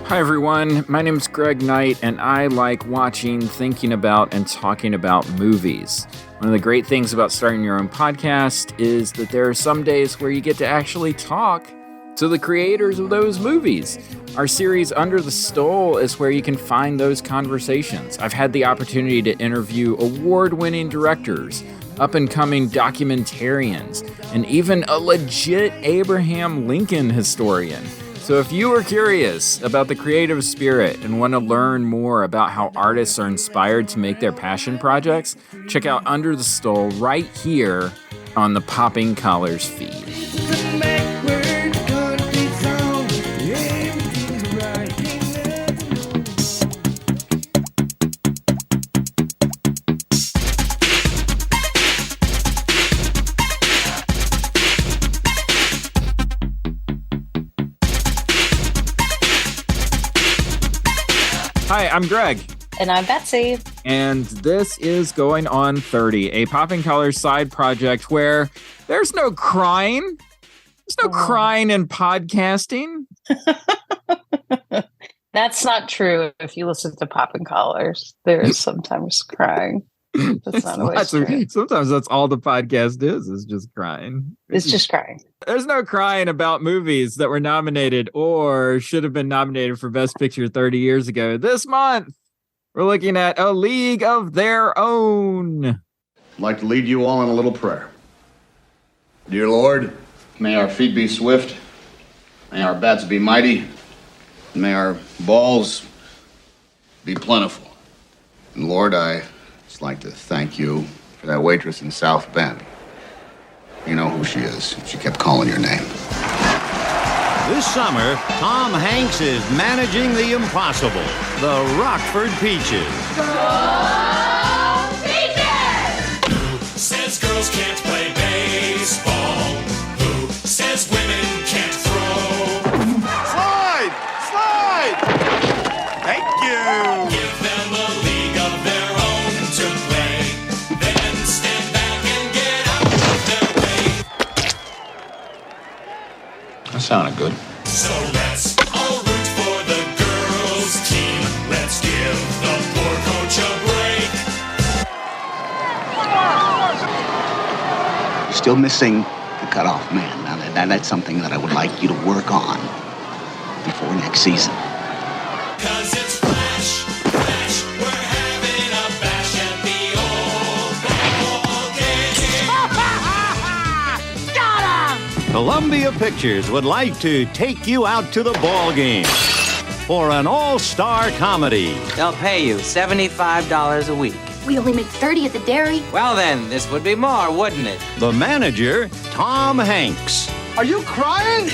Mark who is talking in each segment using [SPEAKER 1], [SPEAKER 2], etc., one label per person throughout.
[SPEAKER 1] Hi, everyone. My name is Greg Knight, and I like watching, thinking about, and talking about movies. One of the great things about starting your own podcast is that there are some days where you get to actually talk to the creators of those movies. Our series, Under the Stole, is where you can find those conversations. I've had the opportunity to interview award-winning directors, up-and-coming documentarians, and even a legit Abraham Lincoln historian. So if you are curious about the creative spirit and want to learn more about how artists are inspired to make their passion projects, check out Under the Stole right here on the Popping Collars feed. Hi, I'm Greg.
[SPEAKER 2] And I'm Betsy.
[SPEAKER 1] And this is Going on 30, a Popping Collars side project where there's no crying. There's no crying in podcasting.
[SPEAKER 2] That's not true. If you listen to Popping Collars, there is sometimes crying. That's not always true.
[SPEAKER 1] Sometimes that's all the podcast is just crying.
[SPEAKER 2] It's just crying.
[SPEAKER 1] There's no crying about movies that were nominated or should have been nominated for Best Picture 30 years ago. This month, we're looking at A League of Their Own.
[SPEAKER 3] I'd like to lead you all in a little prayer. Dear Lord, may our feet be swift, may our bats be mighty, and may our balls be plentiful. And Lord, I just like to thank you for that waitress in South Bend. You know who she is. She kept calling your name.
[SPEAKER 4] This summer, Tom Hanks is managing the impossible, the Rockford Peaches.
[SPEAKER 5] Go Peaches! Who says girls can't play baseball? Who says women can't throw?
[SPEAKER 6] Slide! Slide! Thank you!
[SPEAKER 5] Give them a league of their own to play. Then stand back and get out of their way.
[SPEAKER 3] That sounded good.
[SPEAKER 5] So let's all root for the girls' team. Let's give the poor coach a break.
[SPEAKER 7] Still missing the cutoff man. Now, that's something that I would like you to work on before next season.
[SPEAKER 5] 'Cause it's Flash, Flash, we're having a bash at the old ball game.
[SPEAKER 4] Got him! Columbia Pictures would like to take you out to the ball game for an all-star comedy.
[SPEAKER 8] They'll pay you $75 a week.
[SPEAKER 9] We only make 30 at the dairy.
[SPEAKER 8] Well then, this would be more, wouldn't it?
[SPEAKER 4] The manager, Tom Hanks.
[SPEAKER 6] Are you crying?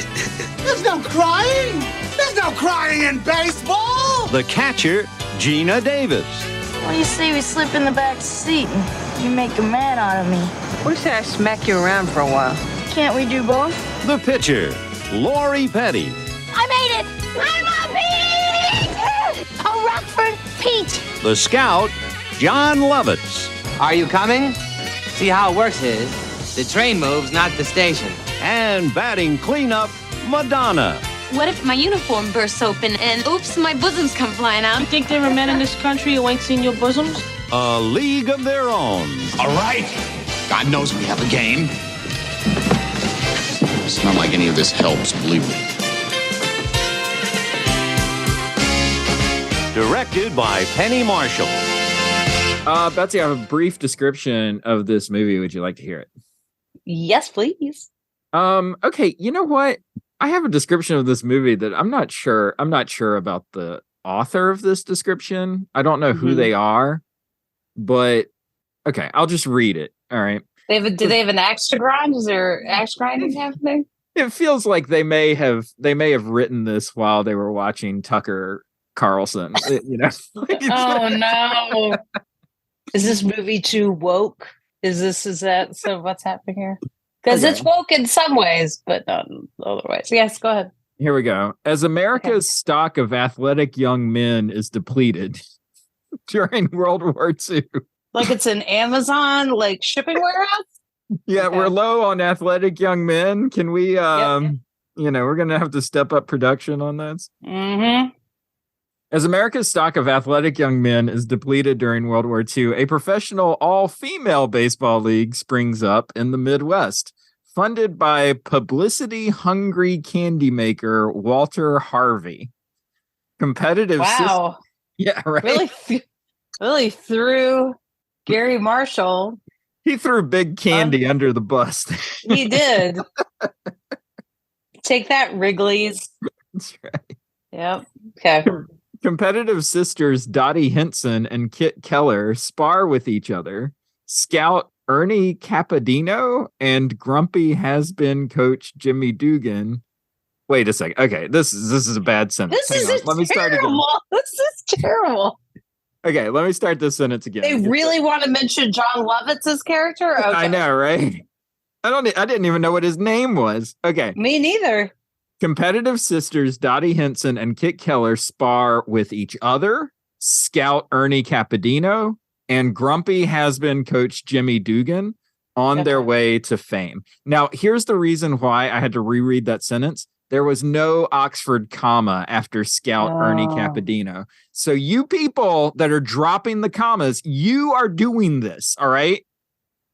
[SPEAKER 6] There's no crying! There's no crying in baseball!
[SPEAKER 4] The catcher, Gina Davis.
[SPEAKER 10] What do you say we slip in the back seat and you make a man out of me?
[SPEAKER 11] What do you say I smack you around for a while?
[SPEAKER 10] Can't we do both?
[SPEAKER 4] The pitcher, Lori Petty.
[SPEAKER 9] I made it! I'm a peach! A Rockford peach!
[SPEAKER 4] The scout, John Lovitz.
[SPEAKER 8] Are you coming? See how it works is, the train moves, not the station.
[SPEAKER 4] And batting cleanup, Madonna.
[SPEAKER 9] What if my uniform bursts open and oops, my bosoms come flying out?
[SPEAKER 11] You think there are men in this country who ain't seen your bosoms?
[SPEAKER 4] A League of Their Own.
[SPEAKER 3] All right. God knows we have a game. It's not like any of this helps, believe me.
[SPEAKER 4] Directed by Penny Marshall.
[SPEAKER 1] Betsy, I have a brief description of this movie. Would you like to hear it?
[SPEAKER 2] Yes, please.
[SPEAKER 1] Okay, you know what? I have a description of this movie that I'm not sure about the author of this description. I don't know who they are, but okay, I'll just read it. All right.
[SPEAKER 2] Do they have an axe to grind? Is there axe grinding happening?
[SPEAKER 1] It feels like they may have written this while they were watching Tucker Carlson. You know.
[SPEAKER 2] Oh no. Is this movie too woke? Is that so what's happening here? Because it's woke in some ways, but not in other ways. Yes, go ahead.
[SPEAKER 1] Here we go. As America's stock of athletic young men is depleted during World War II.
[SPEAKER 2] Like it's an Amazon shipping warehouse?
[SPEAKER 1] Yeah, okay. We're low on athletic young men. Can we we're gonna have to step up production on this.
[SPEAKER 2] Mm-hmm.
[SPEAKER 1] As America's stock of athletic young men is depleted during World War II, a professional all-female baseball league springs up in the Midwest, funded by publicity-hungry candy maker Walter Harvey. Competitive
[SPEAKER 2] Wow.
[SPEAKER 1] Yeah, right.
[SPEAKER 2] Really threw Gary Marshall.
[SPEAKER 1] He threw big candy under the bus.
[SPEAKER 2] He did. Take that, Wrigley's.
[SPEAKER 1] That's right.
[SPEAKER 2] Yep. Okay.
[SPEAKER 1] Competitive sisters Dottie Henson and Kit Keller spar with each other. Scout Ernie Capadino and grumpy has-been coach Jimmy Dugan. Wait a second. Okay, this is a bad sentence.
[SPEAKER 2] Let me start again. This is terrible.
[SPEAKER 1] Okay, let me start this sentence again.
[SPEAKER 2] They really want to mention John Lovitz's character? Okay.
[SPEAKER 1] I know, right? I didn't even know what his name was. Okay.
[SPEAKER 2] Me neither.
[SPEAKER 1] Competitive sisters Dottie Henson and Kit Keller spar with each other. Scout Ernie Capadino and grumpy has-been coach Jimmy Dugan on their way to fame. Now, here's the reason why I had to reread that sentence. There was no Oxford comma after Scout Ernie Capadino. So you people that are dropping the commas, you are doing this, all right?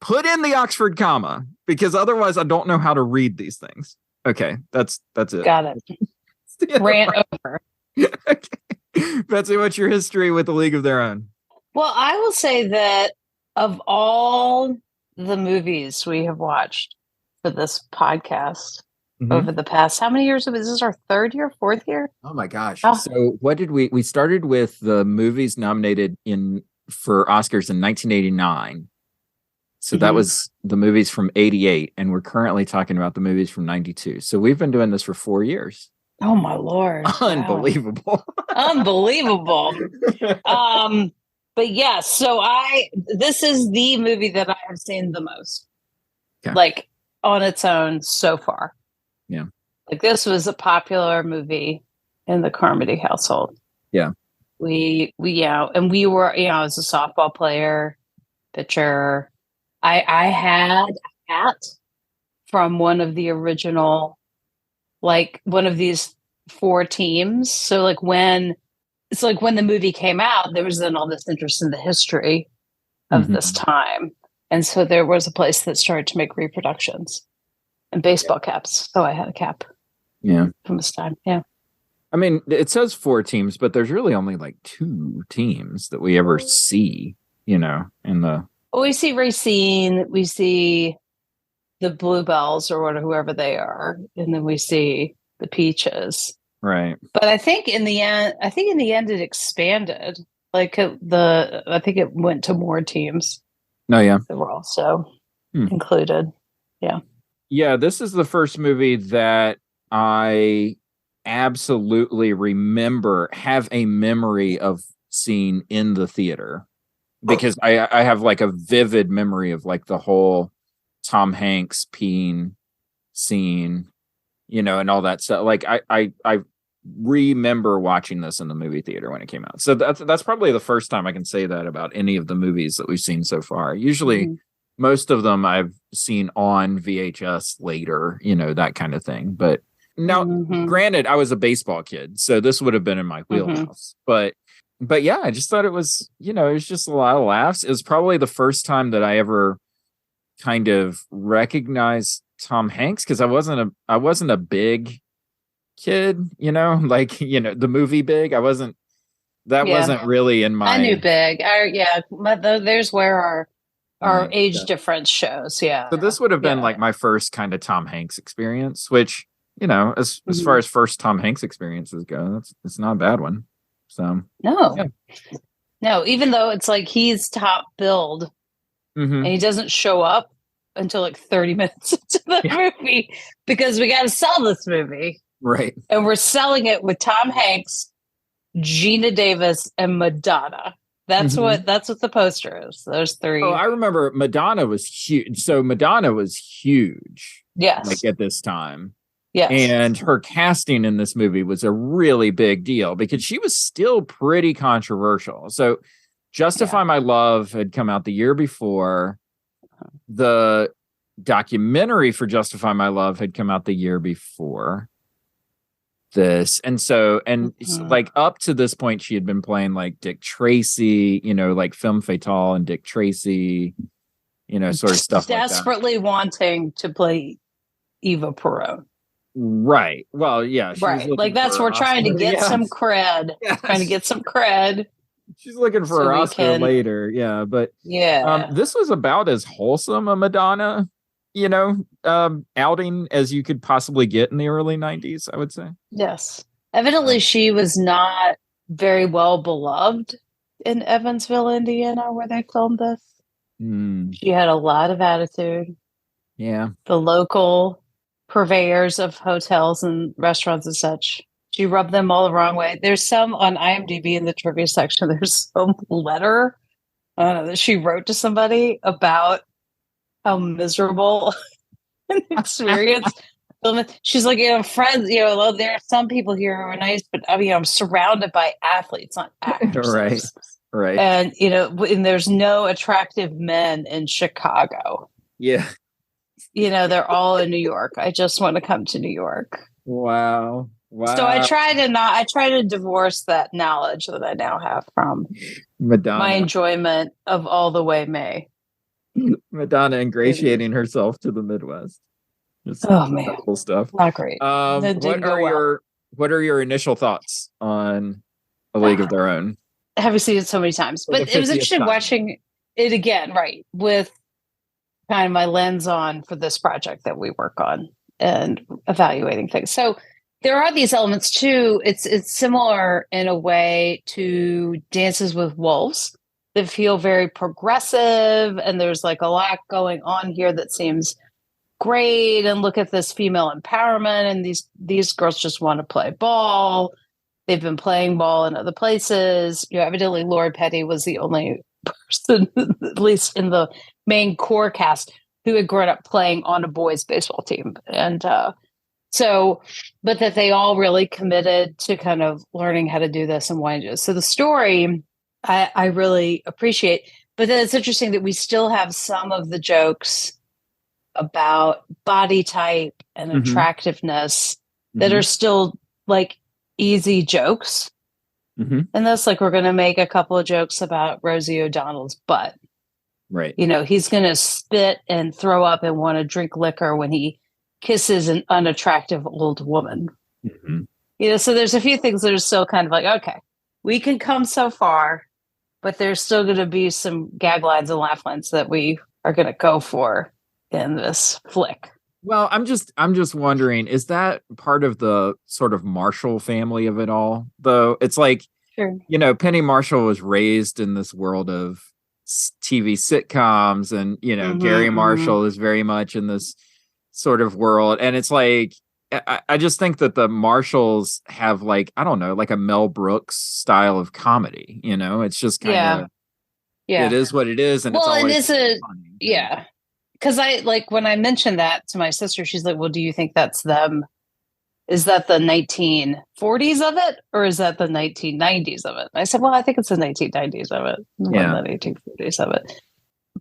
[SPEAKER 1] Put in the Oxford comma, because otherwise I don't know how to read these things. Okay, that's it.
[SPEAKER 2] Got it. Rant over.
[SPEAKER 1] Okay. Betsy, what's your history with the League of Their Own?
[SPEAKER 2] Well, I will say that of all the movies we have watched for this podcast over the past, how many years? Is this our third year, fourth year?
[SPEAKER 1] Oh my gosh. Oh. So what did we started with the movies nominated for Oscars in 1989. So that was the movies from 88, and we're currently talking about the movies from 92. So we've been doing this for 4 years.
[SPEAKER 2] Oh my Lord.
[SPEAKER 1] Unbelievable.
[SPEAKER 2] Wow. Unbelievable. But yeah, so this is the movie that I have seen the most. Okay. Like on its own so far.
[SPEAKER 1] Yeah.
[SPEAKER 2] Like this was a popular movie in the Carmody household.
[SPEAKER 1] Yeah.
[SPEAKER 2] We and we were, as a softball player, pitcher, I had a hat from one of the original, like one of these 4 teams. So like when the movie came out, there was then all this interest in the history of this time. And so there was a place that started to make reproductions and baseball caps. So I had a cap.
[SPEAKER 1] Yeah.
[SPEAKER 2] From this time. Yeah.
[SPEAKER 1] I mean, it says 4 teams, but there's really only like 2 teams that we ever see, in the...
[SPEAKER 2] Well, we see Racine, we see the Bluebells or whoever they are, and then we see the Peaches.
[SPEAKER 1] Right.
[SPEAKER 2] But I think in the end it expanded. Like I think it went to more teams.
[SPEAKER 1] Oh yeah.
[SPEAKER 2] That were also included. Yeah.
[SPEAKER 1] Yeah, this is the first movie that I absolutely have a memory of seeing in the theater. Because I have like a vivid memory of like the whole Tom Hanks peeing scene, and all that stuff. Like I remember watching this in the movie theater when it came out. So that's probably the first time I can say that about any of the movies that we've seen so far. Usually most of them I've seen on VHS later, that kind of thing. But now, granted, I was a baseball kid, so this would have been in my wheelhouse. But yeah, I just thought it was, it was just a lot of laughs. It was probably the first time that I ever kind of recognized Tom Hanks, because I wasn't a big kid, the movie Big. Wasn't really in my...
[SPEAKER 2] I knew Big. There's where our age difference shows. Yeah.
[SPEAKER 1] So this would have been like my first kind of Tom Hanks experience, which, as far as first Tom Hanks experiences go, it's not a bad one. So
[SPEAKER 2] no, even though it's like he's top billed and he doesn't show up until like 30 minutes into the movie, because we got to sell this movie.
[SPEAKER 1] Right.
[SPEAKER 2] And we're selling it with Tom Hanks, Gina Davis, and Madonna. That's what the poster is. Those 3.
[SPEAKER 1] Oh, I remember Madonna was huge. So Madonna was huge.
[SPEAKER 2] Yes.
[SPEAKER 1] Like at this time.
[SPEAKER 2] Yes.
[SPEAKER 1] And her casting in this movie was a really big deal because she was still pretty controversial. So Justify My Love had come out the year before. The documentary for Justify My Love had come out the year before. this. And so, and like up to this point, she had been playing like Dick Tracy, like Femme Fatale and Dick Tracy, sort of stuff like that.
[SPEAKER 2] Desperately wanting to play Eva Perón.
[SPEAKER 1] Right. Well, yeah.
[SPEAKER 2] Right. Like we're trying to get some cred. Yes. Trying to get some cred.
[SPEAKER 1] She's looking for her Oscar later. Yeah. But this was about as wholesome a Madonna, outing as you could possibly get in the early 90s, I would say.
[SPEAKER 2] Yes. Evidently, she was not very well beloved in Evansville, Indiana, where they filmed this. She had a lot of attitude.
[SPEAKER 1] Yeah.
[SPEAKER 2] The local purveyors of hotels and restaurants and such, she rubbed them all the wrong way. There's some on IMDb in the trivia section. There's some letter that she wrote to somebody about how miserable an experience. She's like, friends, there are some people here who are nice, but I'm surrounded by athletes, not actors.
[SPEAKER 1] Right.
[SPEAKER 2] And, and there's no attractive men in Chicago.
[SPEAKER 1] Yeah.
[SPEAKER 2] They're all in New York. I just want to come to New York.
[SPEAKER 1] Wow.
[SPEAKER 2] So I try to divorce that knowledge that I now have from
[SPEAKER 1] Madonna.
[SPEAKER 2] My enjoyment of All the Way May.
[SPEAKER 1] Madonna ingratiating herself to the Midwest. Just
[SPEAKER 2] man,
[SPEAKER 1] cool stuff.
[SPEAKER 2] Not great.
[SPEAKER 1] What are your initial thoughts on A League of Their Own?
[SPEAKER 2] I haven't seen it so many times, but it was interesting watching it again, right, with kind of my lens on for this project that we work on and evaluating things. So there are these elements too. It's similar in a way to Dances with Wolves that feel very progressive, and there's like a lot going on here that seems great. And look at this female empowerment, and these girls just want to play ball. They've been playing ball in other places. Evidently Lori Petty was the only person, at least in the main core cast, who had grown up playing on a boys' baseball team. And but that they all really committed to kind of learning how to do this and wanting to do this. So the story I really appreciate, but then it's interesting that we still have some of the jokes about body type and attractiveness that are still like easy jokes. And that's like, we're going to make a couple of jokes about Rosie O'Donnell's butt.
[SPEAKER 1] Right.
[SPEAKER 2] He's going to spit and throw up and want to drink liquor when he kisses an unattractive old woman. So there's a few things that are still kind of like, okay, we can come so far, but there's still going to be some gag lines and laugh lines that we are going to go for in this flick.
[SPEAKER 1] Well, I'm just wondering, is that part of the sort of Marshall family of it all? Though it's like,
[SPEAKER 2] sure.
[SPEAKER 1] Penny Marshall was raised in this world of TV sitcoms, and Gary Marshall is very much in this sort of world, and it's like I just think that the Marshalls have like, I don't know, like a Mel Brooks style of comedy. It's just kind of it is what it is, and it's always funny.
[SPEAKER 2] Yeah. Because when I mentioned that to my sister, she's like, well, do you think that's them? Is that the 1940s of it? Or is that the 1990s of it? And I said, well, I think it's the 1990s of it. Not the 1940s of it.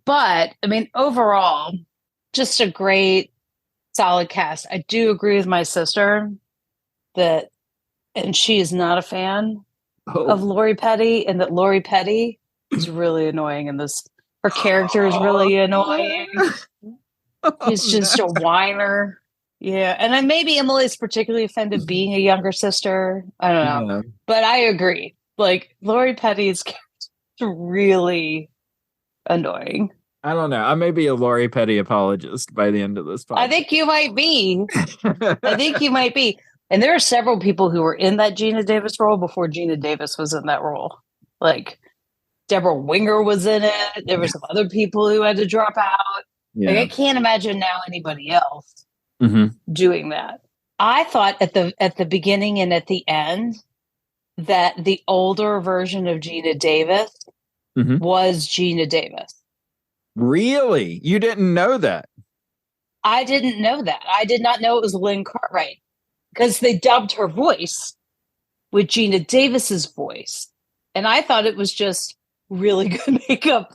[SPEAKER 2] But, I mean, overall, just a great, solid cast. I do agree with my sister that, and she is not a fan of Lori Petty, and that Lori Petty is really annoying in this. Her character is really annoying. He's just a whiner. Yeah. And then maybe Emily's particularly offended being a younger sister. I don't know. Yeah. But I agree. Like, Lori Petty's character is really annoying.
[SPEAKER 1] I don't know. I may be a Lori Petty apologist by the end of this podcast.
[SPEAKER 2] I think you might be. And there are several people who were in that Gina Davis role before Gina Davis was in that role. Like, Deborah Winger was in it. There were some other people who had to drop out. Yeah. Like, I can't imagine now anybody else doing that. I thought at the beginning and at the end that the older version of Gina Davis was Gina Davis.
[SPEAKER 1] Really? You didn't know that?
[SPEAKER 2] I didn't know that. I did not know it was Lynn Cartwright, because they dubbed her voice with Gina Davis's voice. And I thought it was just really good makeup.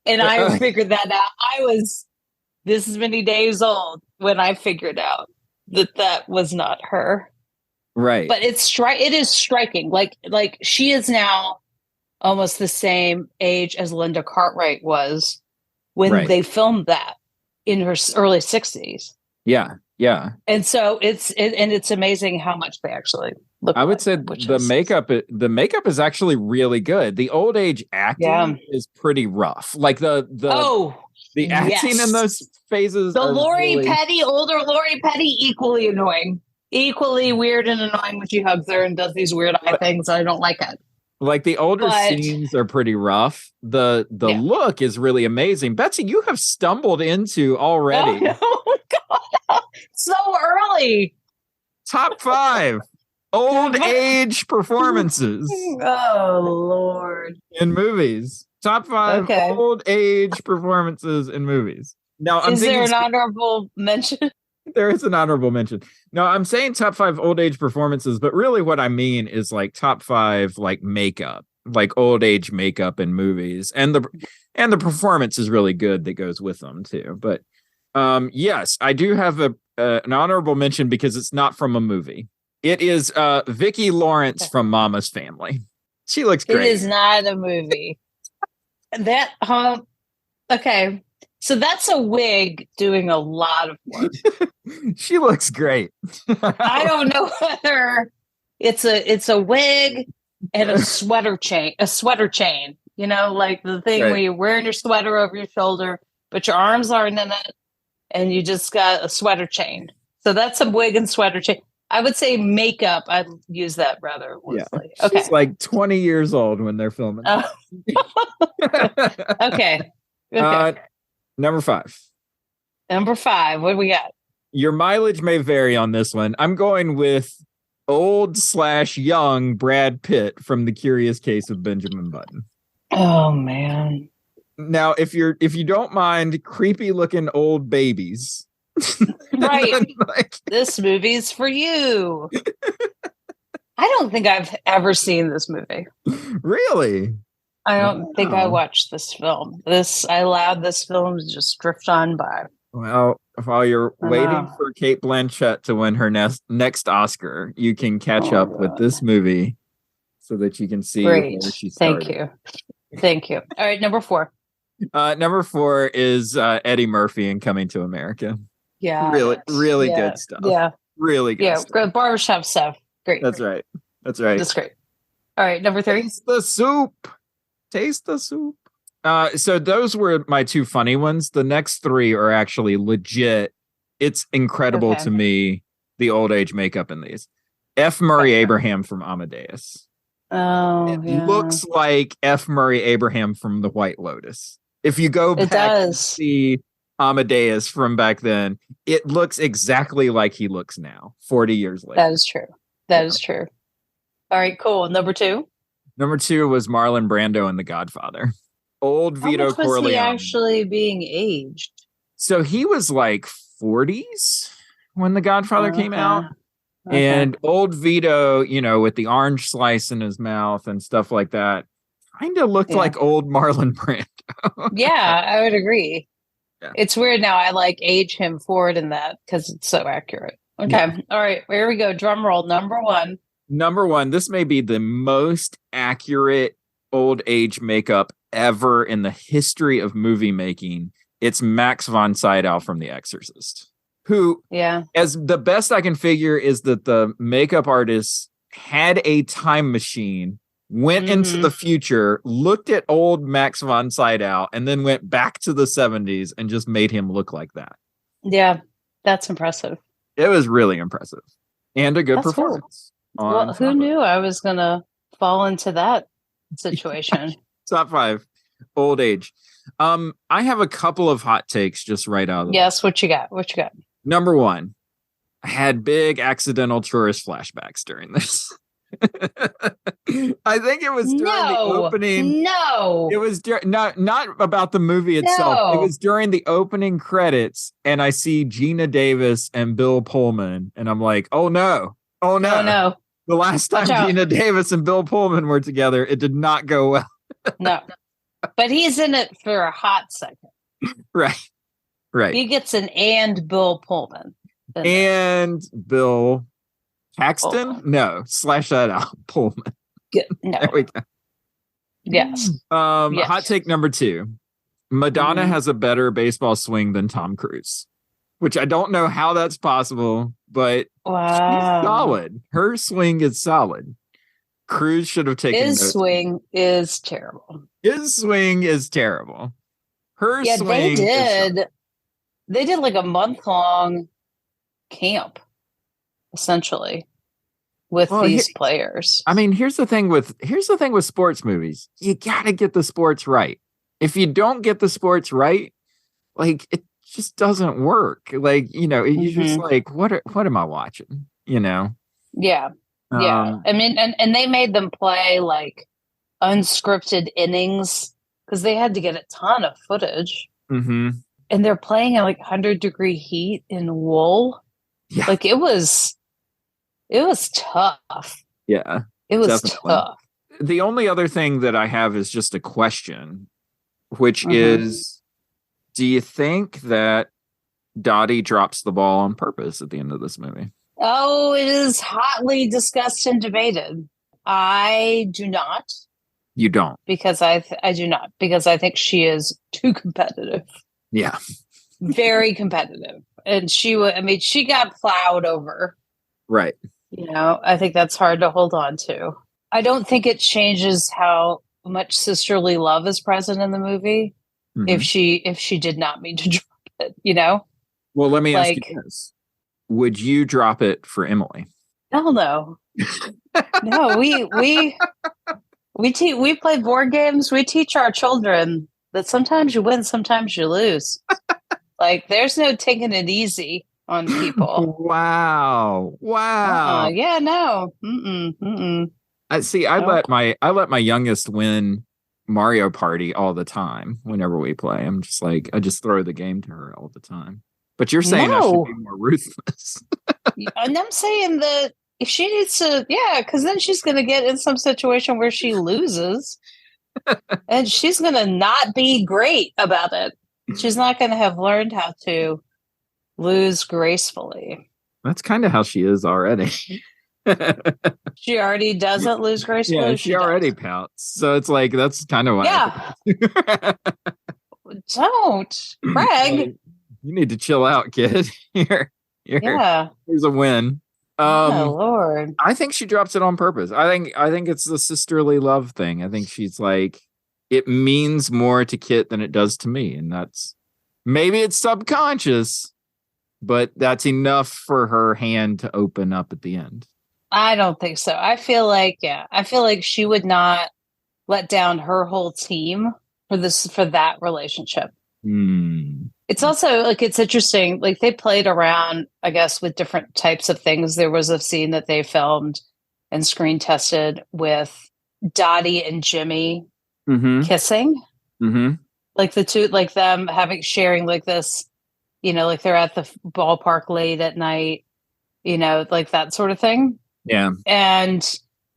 [SPEAKER 2] And I figured that out. I was this many days old when I figured out that was not her.
[SPEAKER 1] Right.
[SPEAKER 2] But it is striking. Like she is now almost the same age as Linda Cartwright was when they filmed that in her early 60s.
[SPEAKER 1] Yeah. Yeah.
[SPEAKER 2] And so it's amazing how much they actually look
[SPEAKER 1] I would
[SPEAKER 2] like,
[SPEAKER 1] say the makeup is actually really good. The old age acting is pretty rough. Like the acting in those phases.
[SPEAKER 2] The older Lori Petty, equally annoying, equally weird and annoying when she hugs her and does these weird eye things. I don't like it.
[SPEAKER 1] Like the older scenes are pretty rough. The look is really amazing. Betsy, you have stumbled into already.
[SPEAKER 2] Oh God, so early.
[SPEAKER 1] Top 5 old age performances.
[SPEAKER 2] Oh Lord.
[SPEAKER 1] In movies. Top 5 old age performances in movies. Now,
[SPEAKER 2] is there an honorable mention?
[SPEAKER 1] There is an honorable mention. No, I'm saying top 5 old age performances, but really what I mean is like top 5 like makeup, like old age makeup in movies, and the performance is really good that goes with them too. But yes, I do have an honorable mention because it's not from a movie. It is Vicki Lawrence from Mama's Family. She looks great.
[SPEAKER 2] It is not a movie. That okay. So that's a wig doing a lot of work.
[SPEAKER 1] She looks great.
[SPEAKER 2] I don't know whether it's a wig and a sweater chain, you know, like the thing where you're wearing your sweater over your shoulder, but your arms aren't in it, and you just got a sweater chain. So that's a wig and sweater chain. I would say makeup. I'd use that rather loosely.
[SPEAKER 1] Yeah. Okay. She's like 20 years old when they're filming.
[SPEAKER 2] Okay.
[SPEAKER 1] Number 5.
[SPEAKER 2] Number 5. What do we got?
[SPEAKER 1] Your mileage may vary on this one. I'm going with old/young Brad Pitt from The Curious Case of Benjamin Button.
[SPEAKER 2] Oh man.
[SPEAKER 1] Now, if you don't mind creepy looking old babies.
[SPEAKER 2] Right. This movie's for you. I don't think I've ever seen this movie.
[SPEAKER 1] Really?
[SPEAKER 2] I don't think I watched this film. I allowed this film to just drift on by.
[SPEAKER 1] Well, while you're waiting for Cate Blanchett to win her next Oscar, you can catch up with this movie so that you can see where she started.
[SPEAKER 2] Thank you. All right, number 4.
[SPEAKER 1] Number 4 is Eddie Murphy in Coming to America.
[SPEAKER 2] Yeah.
[SPEAKER 1] Really good stuff.
[SPEAKER 2] Yeah.
[SPEAKER 1] Really good stuff.
[SPEAKER 2] Yeah, barbershop stuff. Great.
[SPEAKER 1] That's right. That's great.
[SPEAKER 2] All right, number 3.
[SPEAKER 1] Taste the soup. So those were my 2 funny ones. The next 3 are actually legit. It's incredible to me, the old age makeup in these. F. Murray Abraham from Amadeus.
[SPEAKER 2] Oh,
[SPEAKER 1] it looks like F. Murray Abraham from The White Lotus. If you go back and see Amadeus from back then, it looks exactly like he looks now, 40 years later.
[SPEAKER 2] That is true. All right, cool. Number 2?
[SPEAKER 1] Number 2 was Marlon Brando in The Godfather. Old Vito Corleone.
[SPEAKER 2] Was he actually being aged?
[SPEAKER 1] So he was like 40s when The Godfather came out. And old Vito, you know, with the orange slice in his mouth and stuff like that, kind of looked like old Marlon Brando.
[SPEAKER 2] Yeah, I would agree. Yeah. It's weird now. I like age him forward in that because it's so accurate. Okay. Yeah. All right. Here we go. Drum roll. Number 1.
[SPEAKER 1] Number 1. This may be the most accurate old age makeup ever in the history of movie making. It's Max von Sydow from The Exorcist, who, as the best I can figure, is that the makeup artist had a time machine, went into the future, looked at old Max von Sydow, and then went back to the 70s and just made him look like that.
[SPEAKER 2] Yeah, that's impressive.
[SPEAKER 1] It was really impressive. And a good performance.
[SPEAKER 2] Cool. Well, who knew I was going to fall into that situation?
[SPEAKER 1] Top 5, old age. I have a couple of hot takes just right out of the way.
[SPEAKER 2] What you got?
[SPEAKER 1] Number 1, I had big accidental tourist flashbacks during this. I think it was during the opening.
[SPEAKER 2] No,
[SPEAKER 1] it was not about the movie itself. No. It was during the opening credits, and I see Gina Davis and Bill Pullman, and I'm like, oh no. The last time Gina Davis and Bill Pullman were together, it did not go well.
[SPEAKER 2] No, but he's in it for a hot second. Right. He gets an and Bill Pullman.
[SPEAKER 1] And Bill Paxton? No, slash that out. Pullman.
[SPEAKER 2] No.
[SPEAKER 1] There we go.
[SPEAKER 2] Yes. Yes.
[SPEAKER 1] Hot take number 2. Madonna has a better baseball swing than Tom Cruise, which I don't know how that's possible, but she's solid. Her swing is solid. Cruise should have taken
[SPEAKER 2] his swing is terrible.
[SPEAKER 1] His swing is terrible. Her swing
[SPEAKER 2] they did like a month-long camp, essentially, with these players.
[SPEAKER 1] I mean, here's the thing with sports movies. You gotta get the sports right. If you don't get the sports right, like it just doesn't work. Like, you just like, what am I watching?
[SPEAKER 2] Yeah. Yeah. I mean, and they made them play like unscripted innings because they had to get a ton of footage.
[SPEAKER 1] Mm-hmm.
[SPEAKER 2] And they're playing at like 100-degree heat in wool. Yeah. Like it was tough.
[SPEAKER 1] Yeah.
[SPEAKER 2] It was tough.
[SPEAKER 1] The only other thing that I have is just a question, which is, do you think that Dottie drops the ball on purpose at the end of this movie?
[SPEAKER 2] Oh, it is hotly discussed and debated. I do not.
[SPEAKER 1] You don't?
[SPEAKER 2] Because I do not. Because I think she is too competitive.
[SPEAKER 1] Yeah.
[SPEAKER 2] Very competitive. And she got plowed over.
[SPEAKER 1] Right.
[SPEAKER 2] I think that's hard to hold on to. I don't think it changes how much sisterly love is present in the movie if she did not mean to drop it,
[SPEAKER 1] Well, let me ask you this. Would you drop it for Emily?
[SPEAKER 2] Hell no. No, we play board games. We teach our children that sometimes you win, sometimes you lose. Like there's no taking it easy on people.
[SPEAKER 1] Wow.
[SPEAKER 2] Yeah, no. Mm-mm.
[SPEAKER 1] I let my youngest win Mario Party all the time whenever we play. I'm just like, I just throw the game to her all the time. But you're saying I should be more ruthless.
[SPEAKER 2] And I'm saying that if she needs to, because then she's going to get in some situation where she loses and she's going to not be great about it. She's not going to have learned how to lose gracefully.
[SPEAKER 1] That's kind of how she is already.
[SPEAKER 2] She already doesn't lose gracefully.
[SPEAKER 1] Yeah, she already pouts. So it's like, that's kind of why.
[SPEAKER 2] Yeah. Don't, Greg.
[SPEAKER 1] You need to chill out, kid. Here's a win.
[SPEAKER 2] Oh Lord.
[SPEAKER 1] I think she drops it on purpose. I think it's the sisterly love thing. I think she's like, it means more to Kit than it does to me. And that's maybe it's subconscious, but that's enough for her hand to open up at the end.
[SPEAKER 2] I don't think so. I feel like she would not let down her whole team for that relationship. It's also like, it's interesting. Like they played around, I guess, with different types of things. There was a scene that they filmed and screen tested with Dottie and Jimmy kissing. Like the two, like them sharing like this, like they're at the ballpark late at night, like that sort of thing.
[SPEAKER 1] Yeah.
[SPEAKER 2] And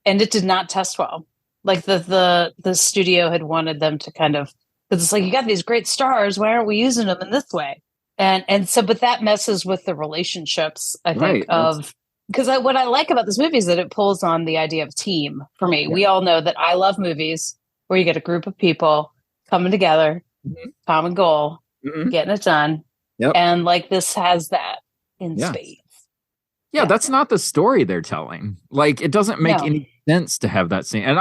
[SPEAKER 2] it did not test well. Like the studio had wanted them to kind of, because it's like, you got these great stars, why aren't we using them in this way? And so, but that messes with the relationships, I think, because what I like about this movie is that it pulls on the idea of team for me. Yeah. We all know that I love movies where you get a group of people coming together, common goal, getting it done.
[SPEAKER 1] Yep.
[SPEAKER 2] And like this has that in spades.
[SPEAKER 1] Yeah, that's not the story they're telling. Like, it doesn't make any sense to have that scene. And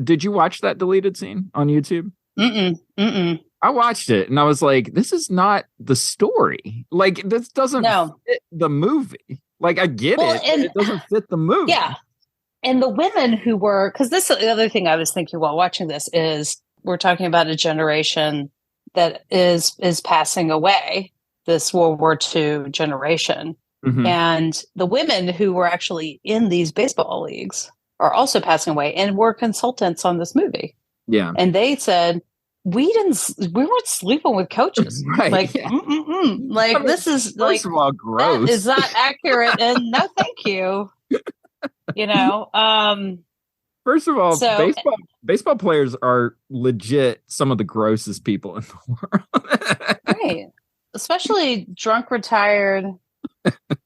[SPEAKER 1] did you watch that deleted scene on YouTube? I watched it and I was like, this is not the story. Like, this doesn't fit the movie. Like, I get it, but it doesn't fit the movie.
[SPEAKER 2] Yeah. And the women who were, because this is the other thing I was thinking while watching this is we're talking about a generation that is passing away, this World War II generation. And the women who were actually in these baseball leagues are also passing away and were consultants on this movie.
[SPEAKER 1] Yeah.
[SPEAKER 2] And they said, we weren't sleeping with coaches.
[SPEAKER 1] Right.
[SPEAKER 2] Like, like I mean, this is
[SPEAKER 1] first
[SPEAKER 2] like,
[SPEAKER 1] of all, gross.
[SPEAKER 2] That is not accurate. And no, thank you.
[SPEAKER 1] First of all, baseball players are legit some of the grossest people in the world.
[SPEAKER 2] Right. Especially drunk, retired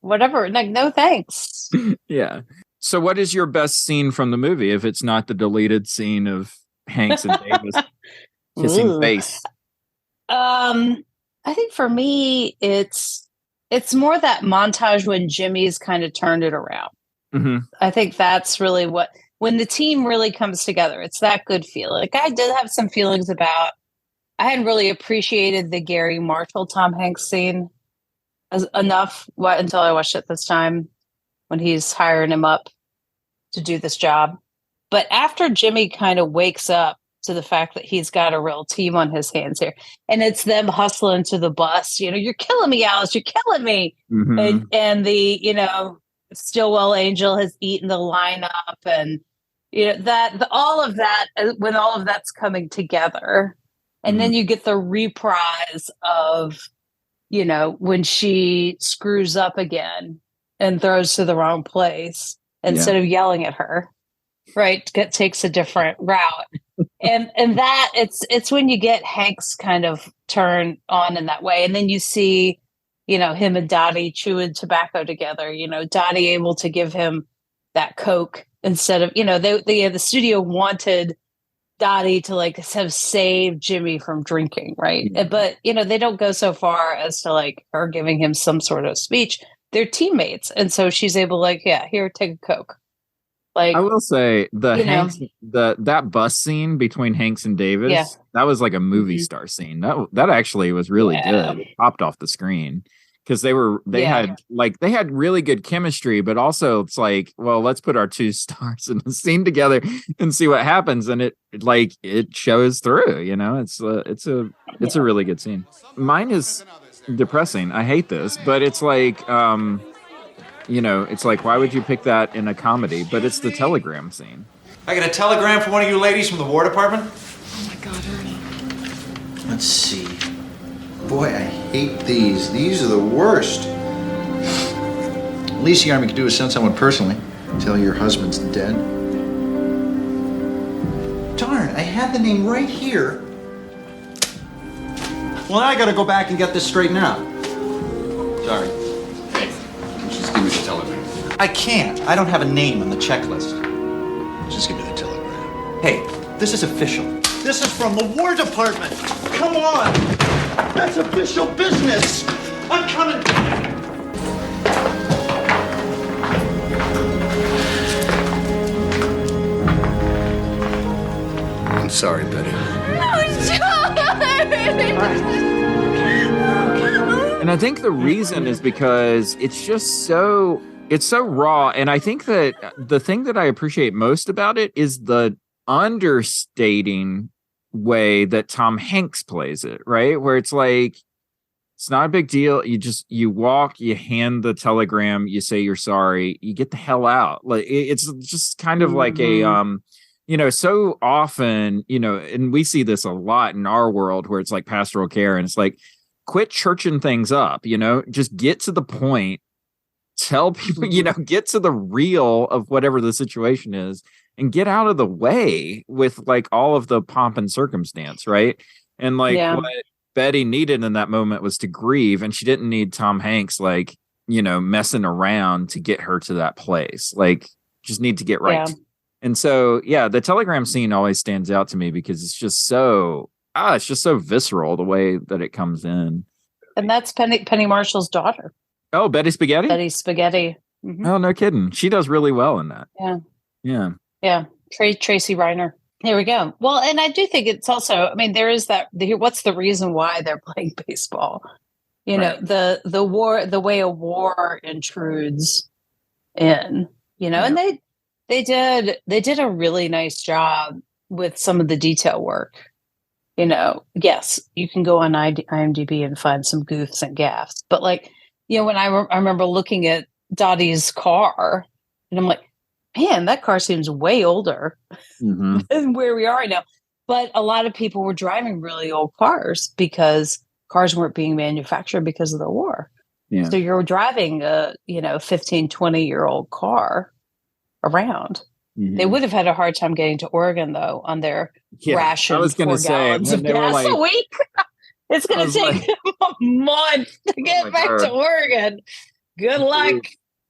[SPEAKER 2] whatever. Like, no thanks.
[SPEAKER 1] Yeah. So what is your best scene from the movie if it's not the deleted scene of Hanks and Davis kissing face?
[SPEAKER 2] I think for me, it's more that montage when Jimmy's kind of turned it around.
[SPEAKER 1] Mm-hmm.
[SPEAKER 2] I think that's really when the team really comes together, it's that good feeling. Like I did have some feelings about, I hadn't really appreciated the Gary Marshall Tom Hanks scene enough until I watched it this time when he's hiring him up to do this job. But after Jimmy kind of wakes up to the fact that he's got a real team on his hands here, and it's them hustling to the bus, you're killing me, Alice, you're killing me.
[SPEAKER 1] Mm-hmm.
[SPEAKER 2] And the, Stillwell Angel has eaten the lineup, and all of that, when all of that's coming together, and then you get the reprise of, when she screws up again and throws to the wrong place instead of yelling at her, right? Takes a different route. and that it's when you get Hank's kind of turn on in that way. And then you see, him and Dottie chewing tobacco together, Dottie able to give him that Coke instead of, the studio wanted Dottie to have saved Jimmy from drinking, right? But they don't go so far as to her giving him some sort of speech. They're teammates, and so she's able here, take a Coke.
[SPEAKER 1] I will say that bus scene between Hanks and Davis, that was like a movie star scene. That actually was really good. It popped off the screen because they had really good chemistry, but also it's like, well, let's put our two stars in a scene together and see what happens, and it shows through. It's a really good scene. Mine is depressing. I hate this, but it's like it's like, why would you pick that in a comedy? But it's the telegram scene.
[SPEAKER 12] I got a telegram from one of you ladies from the War Department.
[SPEAKER 9] Oh my God, Ernie.
[SPEAKER 12] Let's see. Boy, I hate these. These are the worst. Least the Army could do is send someone personally. Tell your husband's dead. Darn, I had the name right here. Well, now I gotta go back and get this straightened out. Sorry.
[SPEAKER 3] Just give me the telegram.
[SPEAKER 12] I can't. I don't have a name on the checklist.
[SPEAKER 3] Just give me the telegram.
[SPEAKER 12] Hey, this is official. This is from the War Department. Come on. That's official business. I'm coming.
[SPEAKER 3] I'm sorry, Betty.
[SPEAKER 1] And I think the reason is because it's just so raw. And I think that the thing that I appreciate most about it is the understating way that Tom Hanks plays it, right? Where it's like, it's not a big deal. You walk, you hand the telegram, you say you're sorry, you get the hell out. Like it's just kind of like a so often, and we see this a lot in our world where it's like pastoral care, and it's like, quit churching things up, just get to the point, tell people, get to the real of whatever the situation is, and get out of the way with all of the pomp and circumstance, right? And what Betty needed in that moment was to grieve, and she didn't need Tom Hanks messing around to get her to that place. Just need to get right.
[SPEAKER 2] Yeah.
[SPEAKER 1] And so, the telegram scene always stands out to me because it's just so visceral the way that it comes in.
[SPEAKER 2] And that's Penny Marshall's daughter.
[SPEAKER 1] Oh, Betty Spaghetti?
[SPEAKER 2] Betty Spaghetti. Mm-hmm.
[SPEAKER 1] Oh, no kidding. She does really well in that.
[SPEAKER 2] Yeah.
[SPEAKER 1] Yeah.
[SPEAKER 2] Yeah. Tracy Reiner. There we go. Well, and I do think it's also, there is that, what's the reason why they're playing baseball? Right. The war, the way a war intrudes in, and they did a really nice job with some of the detail work. Yes, you can go on IMDb and find some goofs and gaffes, but when I remember looking at Dottie's car, and I'm like, man, that car seems way older than where we are right now. But a lot of people were driving really old cars because cars weren't being manufactured because of the war. Yeah. So you're driving a 15, 20-year-old car around. Mm-hmm. They would have had a hard time getting to Oregon, though, on their ration. I was going to say, of gas a week. It's going to take them a month to get back to Oregon. Good luck.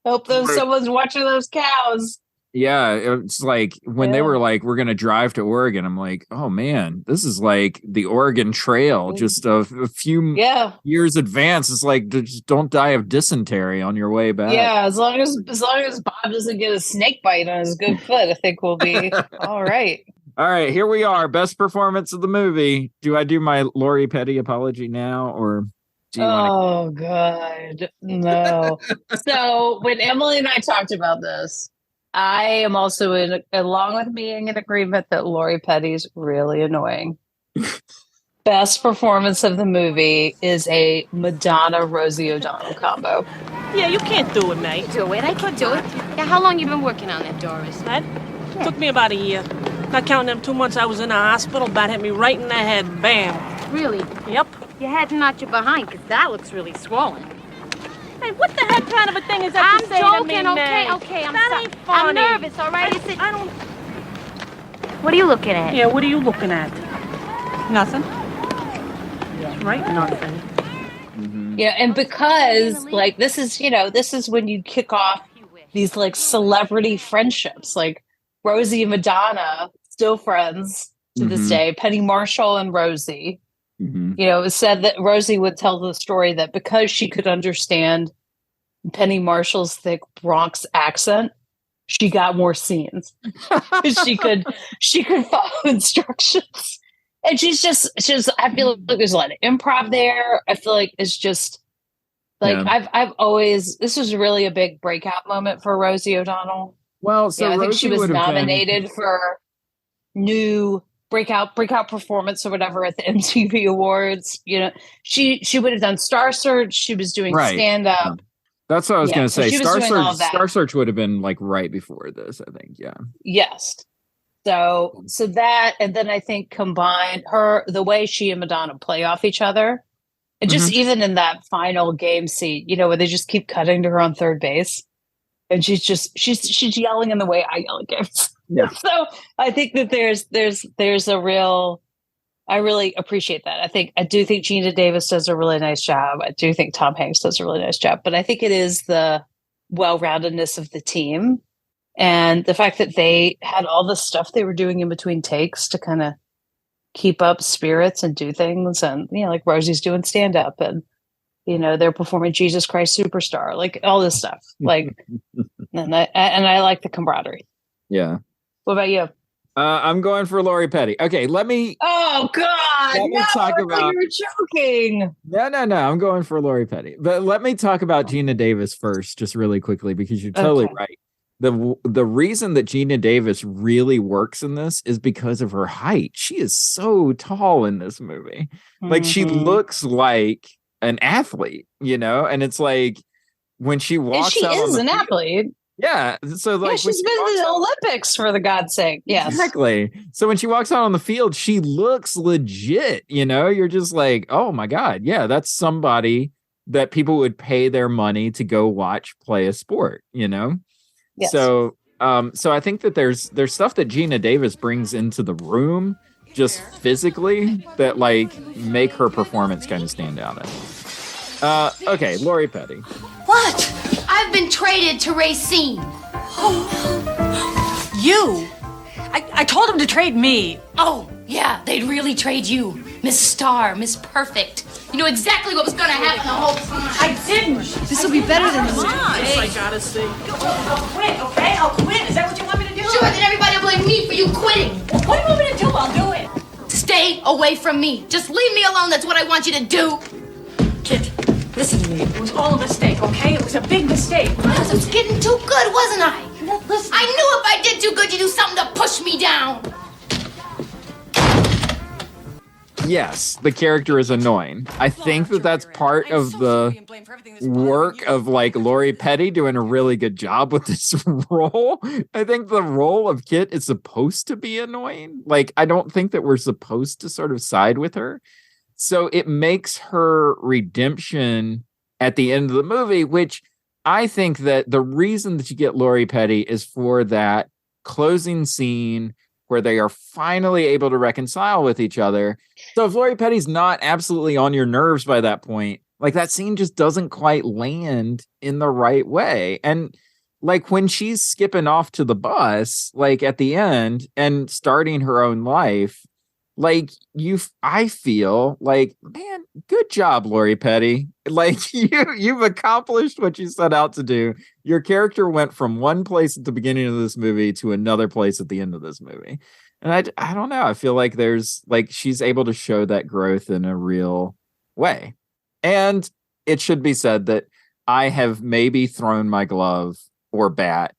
[SPEAKER 2] Hope someone's watching those cows.
[SPEAKER 1] Yeah, it's like when they were like, we're going to drive to Oregon. I'm like, oh man, this is like the Oregon Trail, just a few years advance. It's like, just don't die of dysentery on your way back.
[SPEAKER 2] Yeah, as long as Bob doesn't get a snake bite on his good foot, I think we'll be all right.
[SPEAKER 1] All right, here we are. Best performance of the movie. Do I do my Lori Petty apology now, or do you
[SPEAKER 2] want to? God, no. So when Emily and I talked about this, I am also along with being in agreement that Lori Petty's really annoying. Best performance of the movie is a Madonna Rosie O'Donnell combo.
[SPEAKER 11] Yeah, you can't do it, mate.
[SPEAKER 9] Do it? I could do it. Yeah, how long you been working on that, Doris?
[SPEAKER 11] That took me about a year. Not counting them 2 months I was in the hospital, bat hit me right in the head. Bam.
[SPEAKER 9] Really?
[SPEAKER 11] Yep.
[SPEAKER 9] You had to knock you behind, because that looks really swollen.
[SPEAKER 11] Hey, what the heck kind of a thing is that to say to me,
[SPEAKER 9] okay, I'm
[SPEAKER 11] that
[SPEAKER 9] sorry.
[SPEAKER 11] ain't funny.
[SPEAKER 9] I'm nervous, all right?
[SPEAKER 11] I don't...
[SPEAKER 9] What are you looking at?
[SPEAKER 11] Yeah, what are you looking at? Nothing. Yeah. Right? Nothing.
[SPEAKER 2] Mm-hmm. Yeah, and because, like, this is when you kick off these, like, celebrity friendships. Like, Rosie and Madonna, still friends to this day. Penny Marshall and Rosie. You know, it was said that Rosie would tell the story that because she could understand Penny Marshall's thick Bronx accent, she got more scenes. she could follow instructions. And she's I feel like there's a lot of improv there. I feel like it's just like I've always, this was really a big breakout moment for Rosie O'Donnell.
[SPEAKER 1] Well, so
[SPEAKER 2] I think she was nominated
[SPEAKER 1] been...
[SPEAKER 2] for new breakout performance or whatever at the MTV Awards. You know, she would have done Star Search. She was doing stand up.
[SPEAKER 1] That's what I was going to say. Star Search would have been like right before this, I think. Yeah.
[SPEAKER 2] Yes. So that, and then I think combined the way she and Madonna play off each other, and just even in that final game scene, you know, where they just keep cutting to her on third base, and she's yelling in the way I yell at games.
[SPEAKER 1] Yeah.
[SPEAKER 2] So I think that there's a real, I really appreciate that. I do think Gina Davis does a really nice job. I do think Tom Hanks does a really nice job, but I think it is the well-roundedness of the team and the fact that they had all the stuff they were doing in between takes to kind of keep up spirits and do things. And, you know, like Rosie's doing stand up and, you know, they're performing Jesus Christ Superstar, like all this stuff. Like, and I like the camaraderie.
[SPEAKER 1] Yeah.
[SPEAKER 2] What about you?
[SPEAKER 1] I'm going for Lori Petty. Okay, let me.
[SPEAKER 2] Oh God!
[SPEAKER 1] Let me talk about.
[SPEAKER 2] You're joking.
[SPEAKER 1] No. I'm going for Lori Petty. But let me talk about Gina Davis first, just really quickly, because you're totally right. The reason that Gina Davis really works in this is because of her height. She is so tall in this movie. Like she looks like an athlete, you know, and it's like when she walks.
[SPEAKER 2] And
[SPEAKER 1] she
[SPEAKER 2] is an athlete.
[SPEAKER 1] Yeah. So like
[SPEAKER 2] she's been in the Olympics for the God's sake. Yes.
[SPEAKER 1] Exactly. So when she walks out on the field, she looks legit, you know, you're just like, oh my God. Yeah, that's somebody that people would pay their money to go watch play a sport, you know? Yes. So I think that there's stuff that Gina Davis brings into the room just physically that like make her performance kind of stand out. Okay, Lori Petty.
[SPEAKER 13] What? I've been traded to Racine.
[SPEAKER 14] Oh. You? I told him to trade me.
[SPEAKER 13] Oh, yeah, they'd really trade you. Miss Star, Miss Perfect. You know exactly what was going to happen the whole time.
[SPEAKER 14] I didn't.
[SPEAKER 13] This will be better than the
[SPEAKER 11] I gotta see.
[SPEAKER 14] I'll quit, okay? I'll quit. Is that what you want me to do?
[SPEAKER 13] Sure, then everybody will blame me for you quitting.
[SPEAKER 14] Well, what do you want me to do? I'll do it.
[SPEAKER 13] Stay away from me. Just leave me alone. That's what I want you to do.
[SPEAKER 14] Kid, listen to me. It was all a mistake, okay? It was a big mistake.
[SPEAKER 13] Because I was getting too good, wasn't I?
[SPEAKER 14] Listen.
[SPEAKER 13] I knew if I did too good, you'd do something to push me down.
[SPEAKER 1] Yes, the character is annoying. I think that that's part of the work of like Lori Petty doing a really good job with this role. I think the role of Kit is supposed to be annoying. Like, I don't think that we're supposed to sort of side with her. So it makes her redemption at the end of the movie, which I think that the reason that you get Lori Petty is for that closing scene where they are finally able to reconcile with each other. So if Lori Petty's not absolutely on your nerves by that point, Like that scene just doesn't quite land in the right way. And like when she's skipping off to the bus, like at the end and starting her own life, like I feel like, man, good job, Lori Petty. Like you've accomplished what you set out to do. Your character went from one place at the beginning of this movie to another place at the end of this movie. And I don't know. I feel like there's like she's able to show that growth in a real way. And it should be said that I have maybe thrown my glove or bat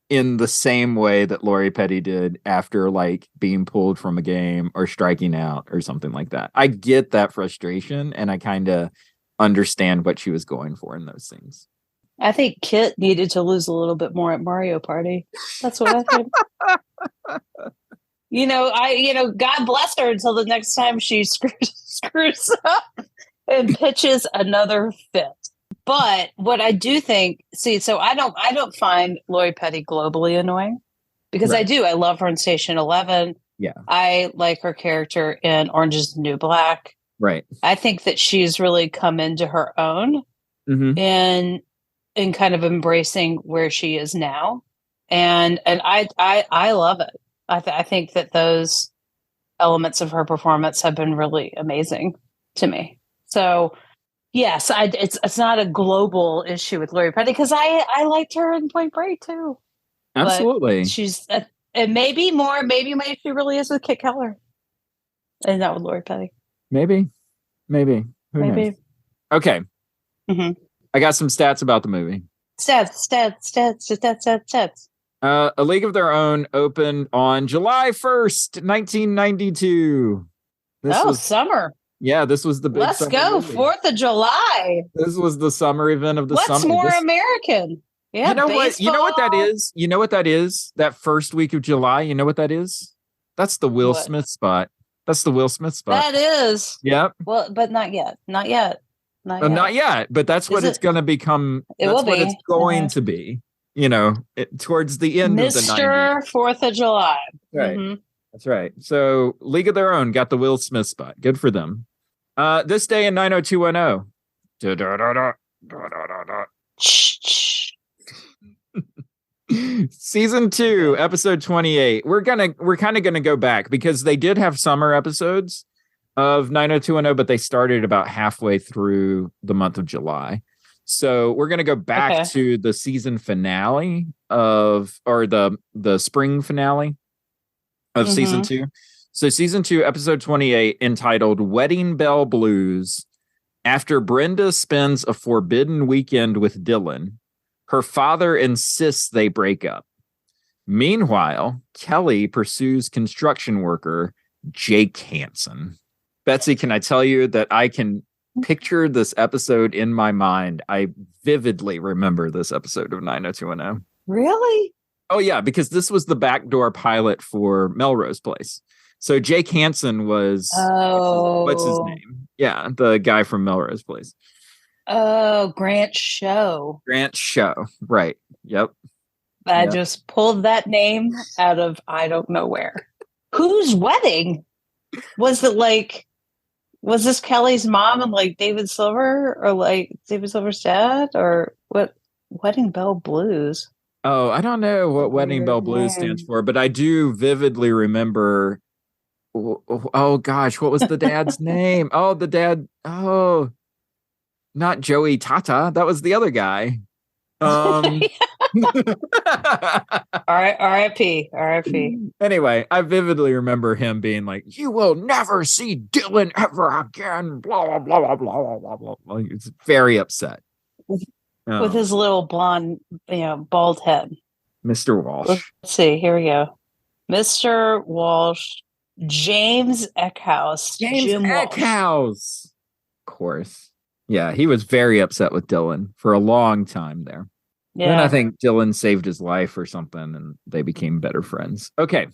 [SPEAKER 1] in the same way that Lori Petty did after like being pulled from a game or striking out or something like that. I get that frustration and I kind of understand what she was going for in those things.
[SPEAKER 2] I think Kit needed to lose a little bit more at Mario Party. That's what I think. God bless her until the next time she screws up and pitches another fit. But what I do think, so I don't find Lori Petty globally annoying because right. I love her in Station 11.
[SPEAKER 1] Yeah.
[SPEAKER 2] I like her character in Orange is the New Black.
[SPEAKER 1] Right.
[SPEAKER 2] I think that she's really come into her own in kind of embracing where she is now. And I love it. I think that those elements of her performance have been really amazing to me. So yes, it's not a global issue with Lori Petty because I liked her in Point Break too.
[SPEAKER 1] Absolutely,
[SPEAKER 2] but she's and maybe she really is with Kit Keller, and not with Lori Petty.
[SPEAKER 1] Maybe. Who knows? Okay, I got some stats about the movie.
[SPEAKER 2] Stats.
[SPEAKER 1] A League of Their Own opened on July 1st, 1992. This was
[SPEAKER 2] summer.
[SPEAKER 1] Yeah, this was the big.
[SPEAKER 2] Let's go,
[SPEAKER 1] movie.
[SPEAKER 2] 4th of July.
[SPEAKER 1] This was the summer event of the summer.
[SPEAKER 2] What's more American? Yeah,
[SPEAKER 1] you know
[SPEAKER 2] baseball.
[SPEAKER 1] what? You know what that is? You know what that is? That first week of July. You know what that is? That's the Will Smith spot. That's the Will Smith spot.
[SPEAKER 2] That is.
[SPEAKER 1] Yep.
[SPEAKER 2] Well, but not yet. Not yet.
[SPEAKER 1] But that's what it's going to become. That's what it's going to be. Towards the end of the 90s.
[SPEAKER 2] Mr. 4th of July.
[SPEAKER 1] Right. That's right. So League of Their Own got the Will Smith spot. Good for them. This day in 90210. Season 2, episode 28. We're kind of gonna go back because they did have summer episodes of 90210, but they started about halfway through the month of July. So we're gonna go back to the season finale or the spring finale of season 2. So season 2, episode 28, entitled Wedding Bell Blues. After Brenda spends a forbidden weekend with Dylan, her father insists they break up. Meanwhile, Kelly pursues construction worker Jake Hansen. Betsy, can I tell you that I can picture this episode in my mind? I vividly remember this episode of 90210.
[SPEAKER 2] Really?
[SPEAKER 1] Oh, yeah, because this was the backdoor pilot for Melrose Place. So Jake Hansen was, what's his name? Yeah, the guy from Melrose Place.
[SPEAKER 2] Oh, Grant Show.
[SPEAKER 1] Right. Yep.
[SPEAKER 2] I just pulled that name out of I don't know where. Whose wedding? Was this Kelly's mom and like David Silver or like David Silver's dad or what? Wedding Bell Blues.
[SPEAKER 1] Oh, I don't know what Wedding Bell Blues stands for, but I do vividly remember. Oh gosh, what was the dad's name? Oh, the dad. Oh, not Joey Tata. That was the other guy.
[SPEAKER 2] R.I.P.
[SPEAKER 1] Anyway, I vividly remember him being like, "You will never see Dylan ever again." Blah blah blah blah blah blah blah. He was very upset
[SPEAKER 2] with his little blonde, bald head.
[SPEAKER 1] Mr. Walsh.
[SPEAKER 2] Let's see. Here we go. Mr. Walsh. James Eckhouse.
[SPEAKER 1] Jim Eckhouse. Of course. Yeah, he was very upset with Dylan for a long time there. Yeah. Then I think Dylan saved his life or something and they became better friends. Okay.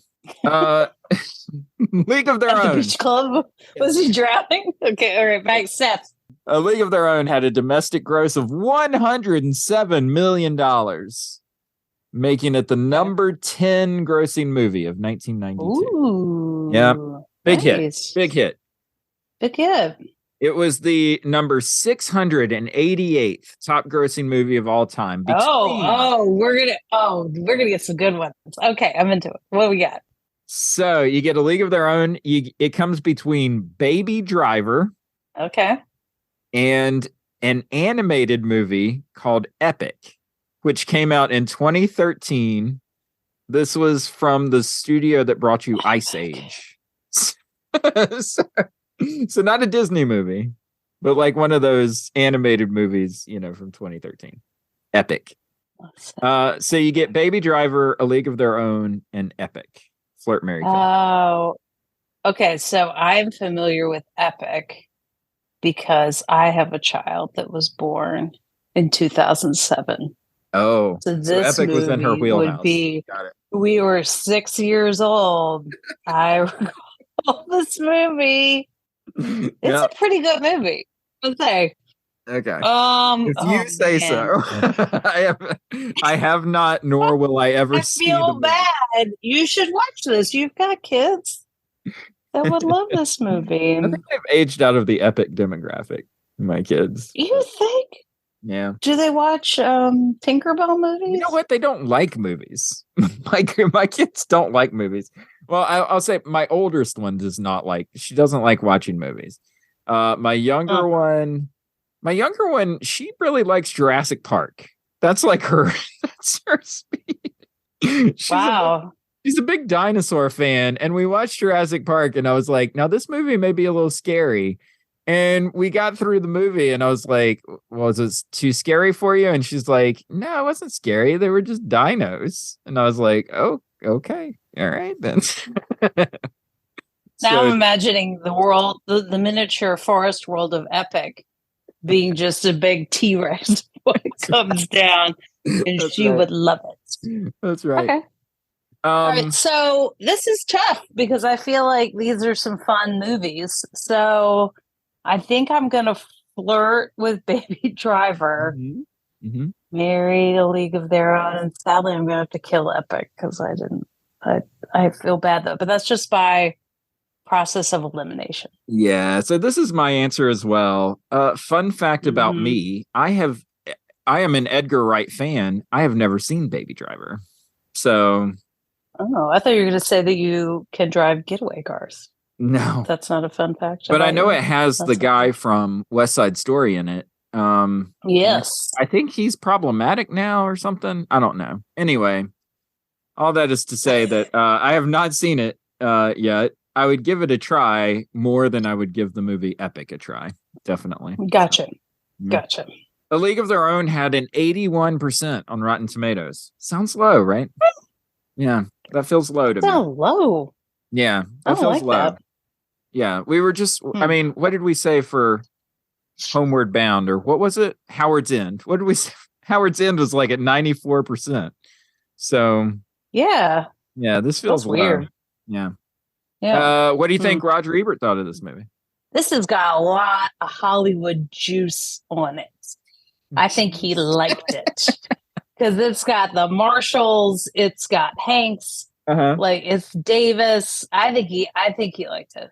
[SPEAKER 1] League of Their Own.
[SPEAKER 2] The beach club? Was he drowning? Okay, all right, back Seth.
[SPEAKER 1] A League of Their Own had a domestic gross of $107 million, making it the number 10 grossing movie of 1992.
[SPEAKER 2] Ooh.
[SPEAKER 1] Yeah. Big
[SPEAKER 2] nice.
[SPEAKER 1] hit.
[SPEAKER 2] Big hit.
[SPEAKER 1] It was the number 688th top grossing movie of all time.
[SPEAKER 2] We're gonna get some good ones. Okay, I'm into it. What we got?
[SPEAKER 1] So you get A League of Their Own. It comes between Baby Driver.
[SPEAKER 2] Okay.
[SPEAKER 1] And an animated movie called Epic, which came out in 2013. This was from the studio that brought you Ice Age. So not a Disney movie, but like one of those animated movies, from 2013. Epic. So you get Baby Driver, A League of Their Own, and Epic. Flirt, Marry, Kill.
[SPEAKER 2] Oh, okay. So I'm familiar with Epic because I have a child that was born in 2007.
[SPEAKER 1] Oh,
[SPEAKER 2] so this
[SPEAKER 1] Epic was in her wheelhouse.
[SPEAKER 2] Would be,
[SPEAKER 1] Got it.
[SPEAKER 2] We were 6 years old. I recall this movie. It's a pretty good movie, I'll say.
[SPEAKER 1] Okay. If you say so. I have not, nor will I ever see.
[SPEAKER 2] I feel bad. You should watch this. You've got kids that would love this movie.
[SPEAKER 1] I think I've aged out of the Epic demographic. My kids.
[SPEAKER 2] You think?
[SPEAKER 1] Yeah.
[SPEAKER 2] Do they watch Tinkerbell movies?
[SPEAKER 1] You know what? They don't like movies. My kids don't like movies. Well, I'll say my oldest one does not like. She doesn't like watching movies. My younger one, she really likes Jurassic Park. That's like her. That's her speed. She's a big dinosaur fan, and we watched Jurassic Park, and I was like, now this movie may be a little scary. And we got through the movie, and I was like, was it too scary for you? And she's like, no, it wasn't scary. They were just dinos. And I was like, oh, okay. All right, then.
[SPEAKER 2] Now I'm imagining the world, the miniature forest world of Epic being just a big T-Rex when it comes down, and she would love it.
[SPEAKER 1] That's right.
[SPEAKER 2] Okay. All right, so this is tough because I feel like these are some fun movies. So I think I'm going to flirt with Baby Driver, marry A League of Their Own, and sadly I'm going to have to kill Epic because I feel bad though, but that's just by process of elimination.
[SPEAKER 1] Yeah, so this is my answer as well. Fun fact about me, I am an Edgar Wright fan. I have never seen Baby Driver. So
[SPEAKER 2] I thought you were going to say that you can drive getaway cars.
[SPEAKER 1] No,
[SPEAKER 2] that's not a fun fact.
[SPEAKER 1] But I know it has the guy from West Side Story in it.
[SPEAKER 2] Yes.
[SPEAKER 1] I think he's problematic now or something. I don't know. Anyway, all that is to say that I have not seen it yet. I would give it a try more than I would give the movie Epic a try. Definitely.
[SPEAKER 2] Gotcha. Gotcha.
[SPEAKER 1] A League of Their Own had an 81% on Rotten Tomatoes. Sounds low, right? Yeah, that feels low to me.
[SPEAKER 2] Low.
[SPEAKER 1] Yeah, that feels low. That. Yeah, we were just, I mean, what did we say for Homeward Bound, or what was it? Howard's End. What did we say? Howard's End was like at 94%. So,
[SPEAKER 2] yeah,
[SPEAKER 1] this feels
[SPEAKER 2] weird.
[SPEAKER 1] Yeah.
[SPEAKER 2] Yeah.
[SPEAKER 1] What do you think Roger Ebert thought of this movie?
[SPEAKER 2] This has got a lot of Hollywood juice on it. I think he liked it because it's got the Marshalls, it's got Hanks, like it's Davis. I think he liked it.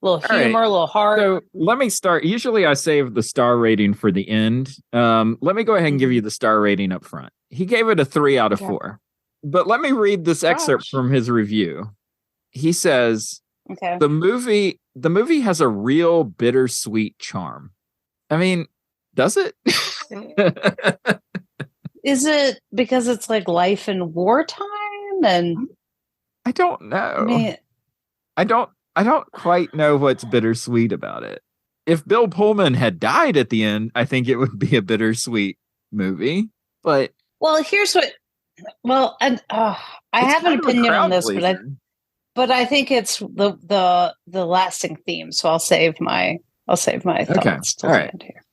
[SPEAKER 2] A little humor, a little heart.
[SPEAKER 1] So let me start. Usually I save the star rating for the end. Let me go ahead and give you the star rating up front. He gave it a 3 out of 4. But let me read this excerpt from his review. He says, the movie has a real bittersweet charm. I mean, does it?
[SPEAKER 2] Is it because it's like life in wartime? And
[SPEAKER 1] I don't know. I don't quite know what's bittersweet about it. If Bill Pullman had died at the end, I think it would be a bittersweet movie. But
[SPEAKER 2] here's what. Well, and I have an opinion on this, but I think it's the lasting theme. So I'll save my thoughts till the end here.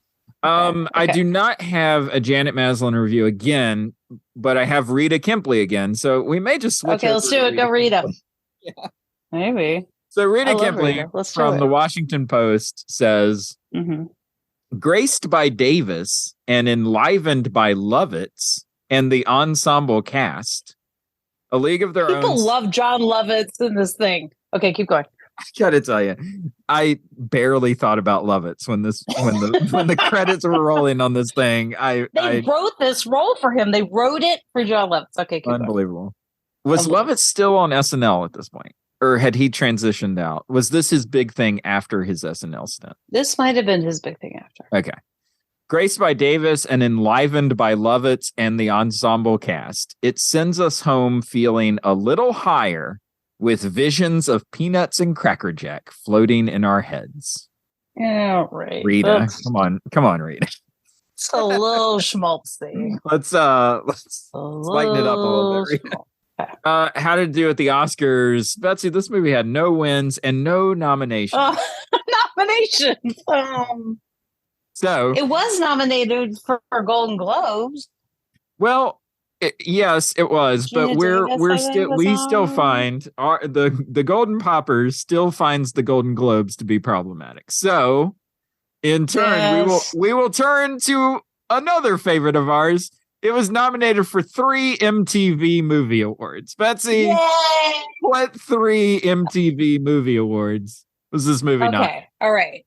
[SPEAKER 1] I do not have a Janet Maslin review again, but I have Rita Kempley again. So we may just switch.
[SPEAKER 2] Okay, let's do it. Go Rita. Yeah, maybe.
[SPEAKER 1] So Rita Kempley from the Washington Post says, graced by Davis and enlivened by Lovitz and the ensemble cast, A League of Their Own.
[SPEAKER 2] People love John Lovitz in this thing. Okay, keep going.
[SPEAKER 1] gotta tell you, I barely thought about Lovitz when the credits were rolling on this thing.
[SPEAKER 2] They wrote this role for him. They wrote it for John Lovitz. Okay, keep
[SPEAKER 1] unbelievable. Was Lovitz still on SNL at this point, or had he transitioned out? Was this his big thing after his SNL stint?
[SPEAKER 2] This might have been his big thing after.
[SPEAKER 1] Okay. Graced by Davis and enlivened by Lovitz and the ensemble cast, it sends us home feeling a little higher, with visions of peanuts and Cracker Jack floating in our heads.
[SPEAKER 2] Yeah, right.
[SPEAKER 1] Rita, come on, Rita.
[SPEAKER 2] It's a little schmaltzy.
[SPEAKER 1] Let's lighten it up a little bit. Rita. How did it do at the Oscars? Betsy, this movie had no wins and no nominations.
[SPEAKER 2] Nominations.
[SPEAKER 1] So
[SPEAKER 2] it was nominated for Golden Globes.
[SPEAKER 1] Well, yes, it was, but we still find the Golden Poppers still finds the Golden Globes to be problematic. So, in turn, we will turn to another favorite of ours. It was nominated for 3 MTV Movie Awards. Betsy,
[SPEAKER 2] Yay!
[SPEAKER 1] What 3 MTV Movie Awards was this movie not?
[SPEAKER 2] Okay, all right.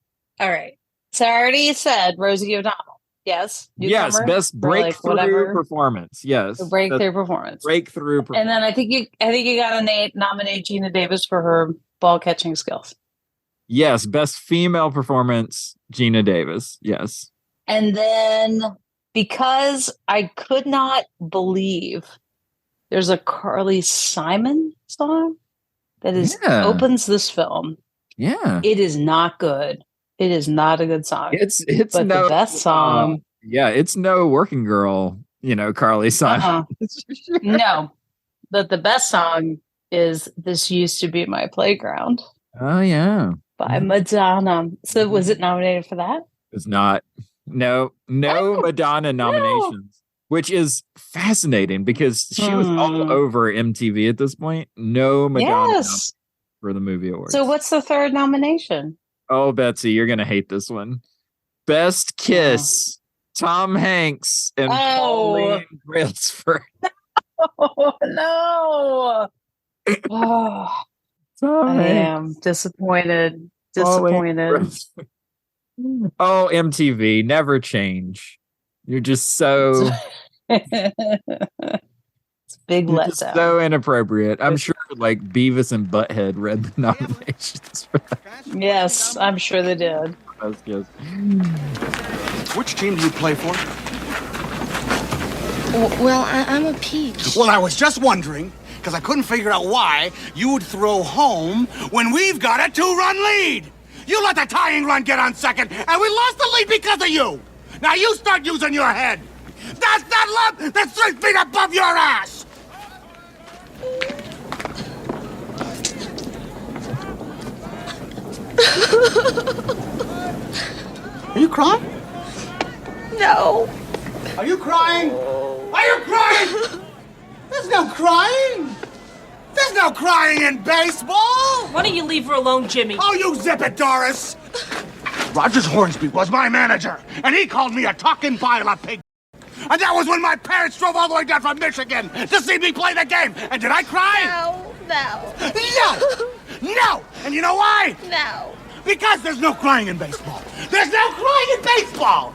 [SPEAKER 2] So I already said Rosie O'Donnell. Yes.
[SPEAKER 1] Yes,
[SPEAKER 2] newcomer,
[SPEAKER 1] best breakthrough performance. Yes,
[SPEAKER 2] breakthrough performance.
[SPEAKER 1] Breakthrough performance.
[SPEAKER 2] And then I think you got to nominate Gina Davis for her ball catching skills.
[SPEAKER 1] Yes, best female performance, Gina Davis. Yes.
[SPEAKER 2] And then because I could not believe there's a Carly Simon song that opens this film.
[SPEAKER 1] Yeah.
[SPEAKER 2] It is not good. It is not a good song.
[SPEAKER 1] It's
[SPEAKER 2] but
[SPEAKER 1] no,
[SPEAKER 2] the best song.
[SPEAKER 1] It's no Working Girl, Carly Simon.
[SPEAKER 2] No, but the best song is "This Used to Be My Playground."
[SPEAKER 1] Oh yeah,
[SPEAKER 2] by Madonna. So was it nominated for that?
[SPEAKER 1] It's not. No Madonna nominations, which is fascinating because she was all over MTV at this point. No Madonna for the movie awards.
[SPEAKER 2] So what's the third nomination?
[SPEAKER 1] Oh, Betsy, you're gonna hate this one. Best Kiss, Tom Hanks and Pauline Brailsford.
[SPEAKER 2] No. Oh, I am disappointed.
[SPEAKER 1] Oh, MTV, never change. You're just so
[SPEAKER 2] it's big letdown.
[SPEAKER 1] So inappropriate. I'm sure like Beavis and Butthead read the nominations for that.
[SPEAKER 2] Yes, I'm sure they did.
[SPEAKER 6] Which team do you play for?
[SPEAKER 10] Well, I'm a peach.
[SPEAKER 6] Well, I was just wondering, because I couldn't figure out why you would throw home when we've got a 2-run lead. You let the tying run get on second, and we lost the lead because of you. Now you start using your head. That's that love that's 3 feet above your ass. Are you crying?
[SPEAKER 10] No.
[SPEAKER 6] Are you crying? Are you crying? There's no crying. There's no crying in baseball.
[SPEAKER 11] Why don't you leave her alone, Jimmy?
[SPEAKER 6] Oh, you zip it, Doris. Rogers Hornsby was my manager, and he called me a talking pile of pig. And that was when my parents drove all the way down from Michigan to see me play the game. And did I cry? No. And you know why?
[SPEAKER 10] No.
[SPEAKER 6] Because there's no crying in baseball. There's no crying in baseball.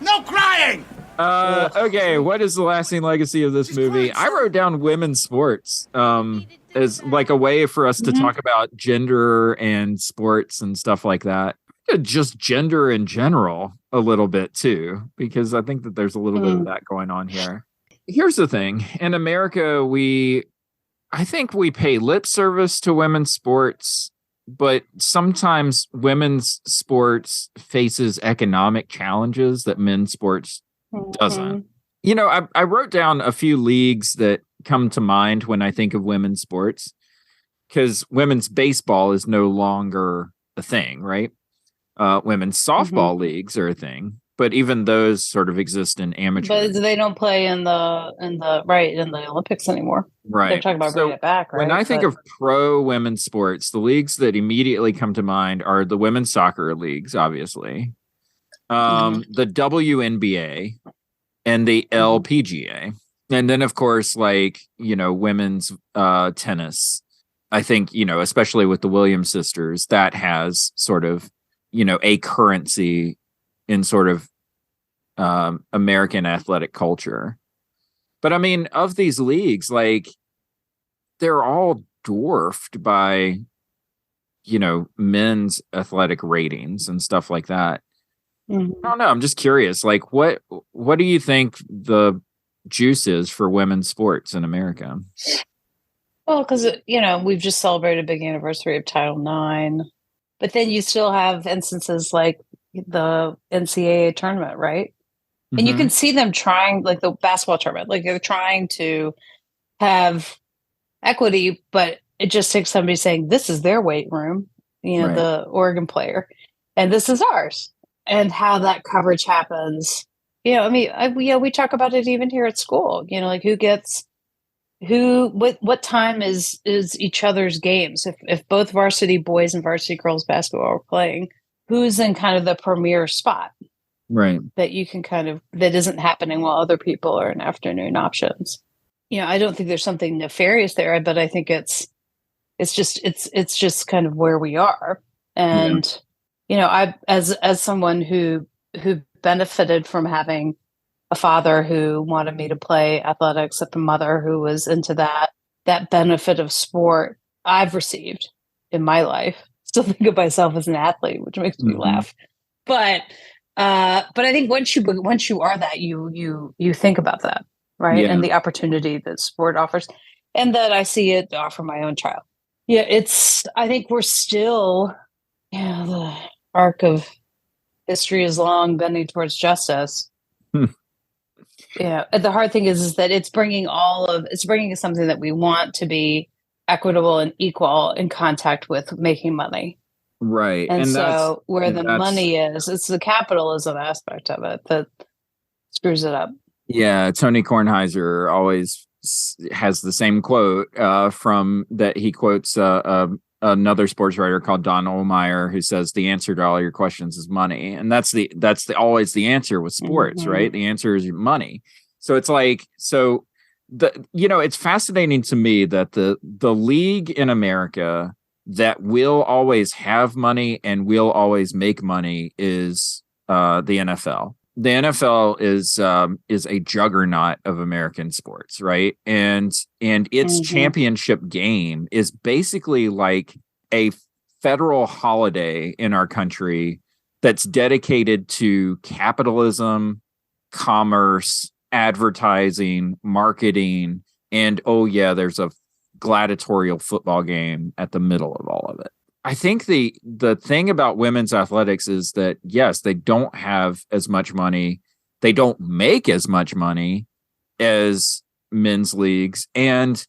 [SPEAKER 6] No crying.
[SPEAKER 1] Okay, what is the lasting legacy of this movie? I wrote down women's sports as like a way for us to talk about gender and sports and stuff like that. Just gender in general a little bit too, because I think that there's a little bit of that going on here. Here's the thing. In America, I think we pay lip service to women's sports, but sometimes women's sports faces economic challenges that men's sports doesn't. I wrote down a few leagues that come to mind when I think of women's sports, because women's baseball is no longer a thing, right? Women's softball leagues are a thing, but even those sort of exist in amateur.
[SPEAKER 2] But they don't play in the Olympics anymore.
[SPEAKER 1] Right.
[SPEAKER 2] They're talking about bringing it back, right?
[SPEAKER 1] When I think of pro women's sports, the leagues that immediately come to mind are the women's soccer leagues, obviously, the WNBA and the LPGA. And then, of course, women's tennis. I think, especially with the Williams sisters, that has sort of, a currency in sort of American athletic culture. But I mean, of these leagues, like, they're all dwarfed by, men's athletic ratings and stuff like that. I don't know. I'm just curious. Like, what do you think the juice is for women's sports in America?
[SPEAKER 2] Well, because, we've just celebrated a big anniversary of Title IX, but then you still have instances like the NCAA tournament, right? And you can see them trying, like the basketball tournament, like they're trying to have equity, but it just takes somebody saying, this is their weight room,
[SPEAKER 1] Right.
[SPEAKER 2] the Oregon player, and this is ours. And how that coverage happens. We talk about it even here at school, like what time is each other's games? If both varsity boys and varsity girls basketball are playing, who's in kind of the premier spot?
[SPEAKER 1] Right.
[SPEAKER 2] That you can that isn't happening while other people are in afternoon options. I don't think there's something nefarious there, but I think it's just kind of where we are. And, I, as someone who benefited from having a father who wanted me to play athletics, a mother who was into that benefit of sport I've received in my life. Still think of myself as an athlete, which makes me laugh. But I think once you are that, you think about that, right?
[SPEAKER 1] Yeah.
[SPEAKER 2] And the opportunity that sport offers, and that I see it offer my own child. Yeah, I think we're still, the arc of history is long, bending towards justice. Yeah, the hard thing is that it's bringing something that we want to be equitable and equal in contact with making money.
[SPEAKER 1] Right.
[SPEAKER 2] And so where the money is, it's the capitalism aspect of it that screws it up.
[SPEAKER 1] Yeah. Tony Kornheiser always has the same quote from that he quotes another sports writer called Don Ohlmeyer, who says the answer to all your questions is money. And that's always the answer with sports, right? The answer is money. So it's like, it's fascinating to me that the league in America that will always have money and will always make money is the NFL. The NFL is a juggernaut of American sports, right? And its championship game is basically like a federal holiday in our country that's dedicated to capitalism, commerce, advertising, marketing, and there's a gladiatorial football game at the middle of all of it. I think the thing about women's athletics is that, yes, they don't have as much money. They don't make as much money as men's leagues. And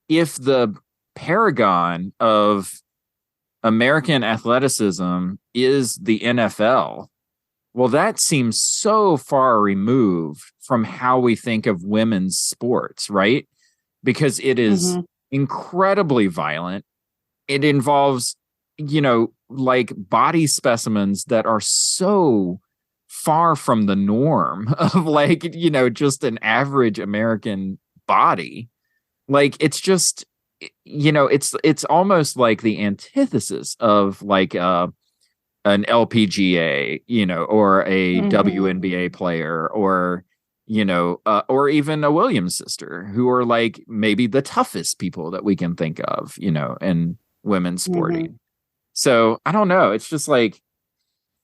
[SPEAKER 1] if the paragon of American athleticism is the NFL, well, that seems so far removed from how we think of women's sports, right? Because it is incredibly violent. It involves, like body specimens that are so far from the norm of just an average American body. Like, it's just, it's almost like the antithesis of like an LPGA, or a WNBA player, or even a Williams sister, who are like maybe the toughest people that we can think of, in women's sporting. So I don't know. It's just like,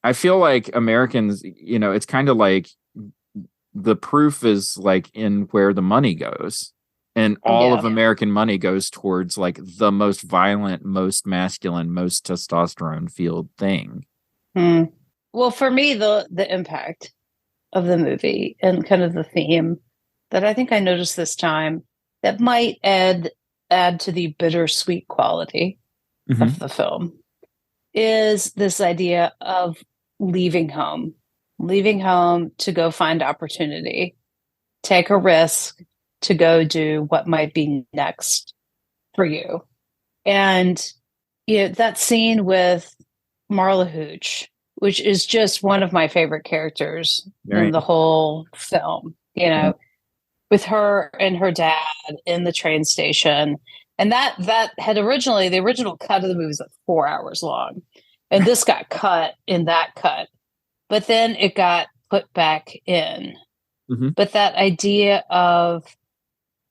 [SPEAKER 1] I feel like Americans, it's kind of like the proof is like in where the money goes, and all of American money goes towards like the most violent, most masculine, most testosterone fueled thing.
[SPEAKER 2] Well, for me, the impact of the movie and kind of the theme that I think I noticed this time that might add to the bittersweet quality of the film is this idea of leaving home to go find opportunity, take a risk to go do what might be next for you. And that scene with Marla Hooch, which is just one of my favorite characters in the whole film, with her and her dad in the train station, And that had originally, the original cut of the movie was like 4 hours long. And this got cut in that cut. But then it got put back in.
[SPEAKER 1] Mm-hmm.
[SPEAKER 2] But that idea of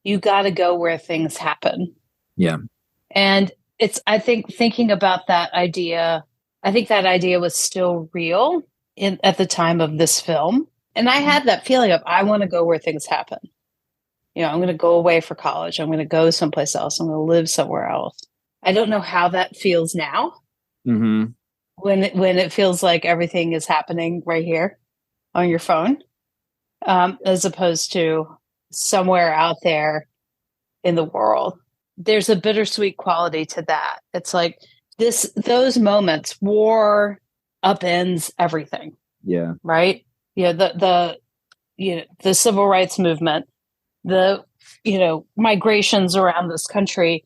[SPEAKER 2] you got to go where things happen.
[SPEAKER 1] Yeah.
[SPEAKER 2] And I think thinking about that idea, I think that idea was still real at the time of this film. And I had that feeling of, I want to go where things happen. You know, I'm going to go away for college. I'm going to go someplace else. I'm going to live somewhere else. I don't know how that feels now.
[SPEAKER 1] Mm-hmm.
[SPEAKER 2] When it feels like everything is happening right here on your phone, as opposed to somewhere out there in the world. There's a bittersweet quality to that. It's like those moments, war upends everything.
[SPEAKER 1] Yeah.
[SPEAKER 2] Right. Yeah. The civil rights movement, migrations around this country,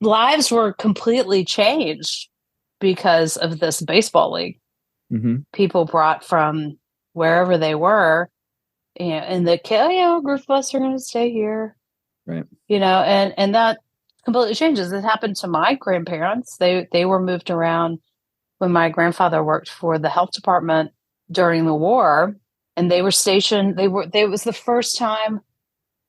[SPEAKER 2] lives were completely changed because of this baseball league.
[SPEAKER 1] Mm-hmm.
[SPEAKER 2] People brought from wherever they were, and the group of us are going to stay here.
[SPEAKER 1] Right.
[SPEAKER 2] And that completely changes. It happened to my grandparents. They were moved around when my grandfather worked for the health department during the war, and they were stationed. It was the first time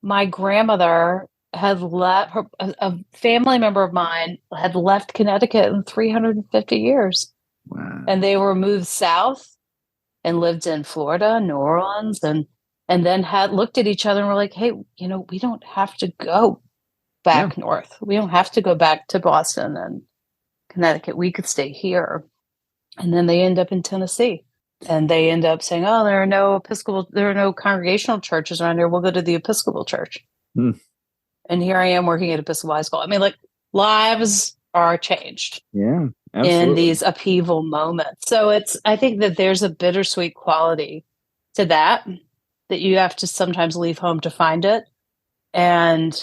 [SPEAKER 2] my grandmother had left. A family member of mine had left Connecticut in 350 years.
[SPEAKER 1] Wow.
[SPEAKER 2] And they were moved south and lived in Florida, New Orleans, and then had looked at each other and were like, hey, we don't have to go back north. We don't have to go back to Boston and Connecticut. We could stay here. And then they end up in Tennessee. And they end up saying, oh, there are no congregational churches around here. We'll go to the Episcopal church.
[SPEAKER 1] Hmm.
[SPEAKER 2] And here I am working at Episcopal High School. I mean, like, lives are changed.
[SPEAKER 1] Yeah, absolutely.
[SPEAKER 2] In these upheaval moments. So I think that there's a bittersweet quality to that you have to sometimes leave home to find it. And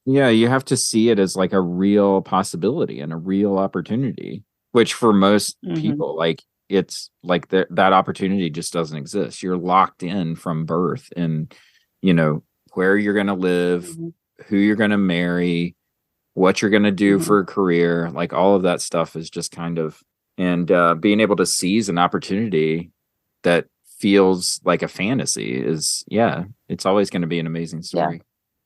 [SPEAKER 1] yeah, you have to see it as like a real possibility and a real opportunity, which for most people, like, it's like that opportunity just doesn't exist. You're locked in from birth and, where you're going to live, who you're going to marry, what you're going to do for a career, like all of that stuff is just kind of, and being able to seize an opportunity that feels like a fantasy is, it's always going to be an amazing story. Yeah.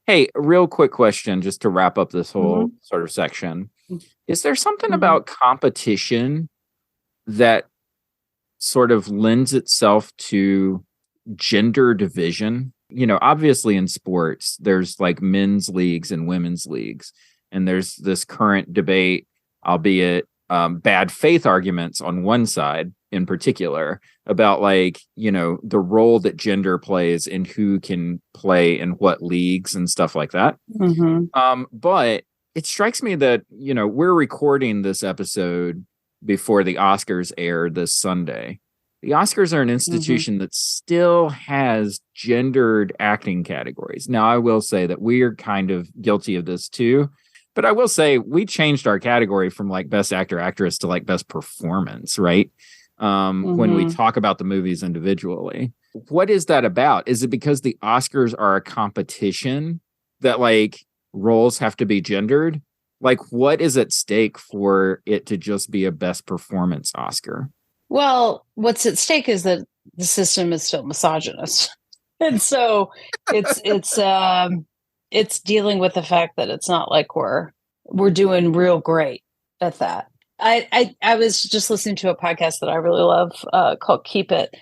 [SPEAKER 1] Hey, a real quick question, just to wrap up this whole sort of section. Is there something about competition that sort of lends itself to gender division? Obviously in sports, there's like men's leagues and women's leagues. And there's this current debate, albeit bad faith arguments on one side in particular, about the role that gender plays and who can play in what leagues and stuff like that. But it strikes me that, we're recording this episode before the Oscars air this Sunday. The Oscars are an institution that still has gendered acting categories. Now, I will say that we are kind of guilty of this too. But I will say we changed our category from like best actor, actress to like best performance, right? When we talk about the movies individually. What is that about? Is it because the Oscars are a competition that like roles have to be gendered? Like, what is at stake for it to just be a best performance Oscar?
[SPEAKER 2] Well, what's at stake is that the system is still misogynist. And so it's dealing with the fact that it's not like we're doing real great at that. I was just listening to a podcast that I really love called Keep It.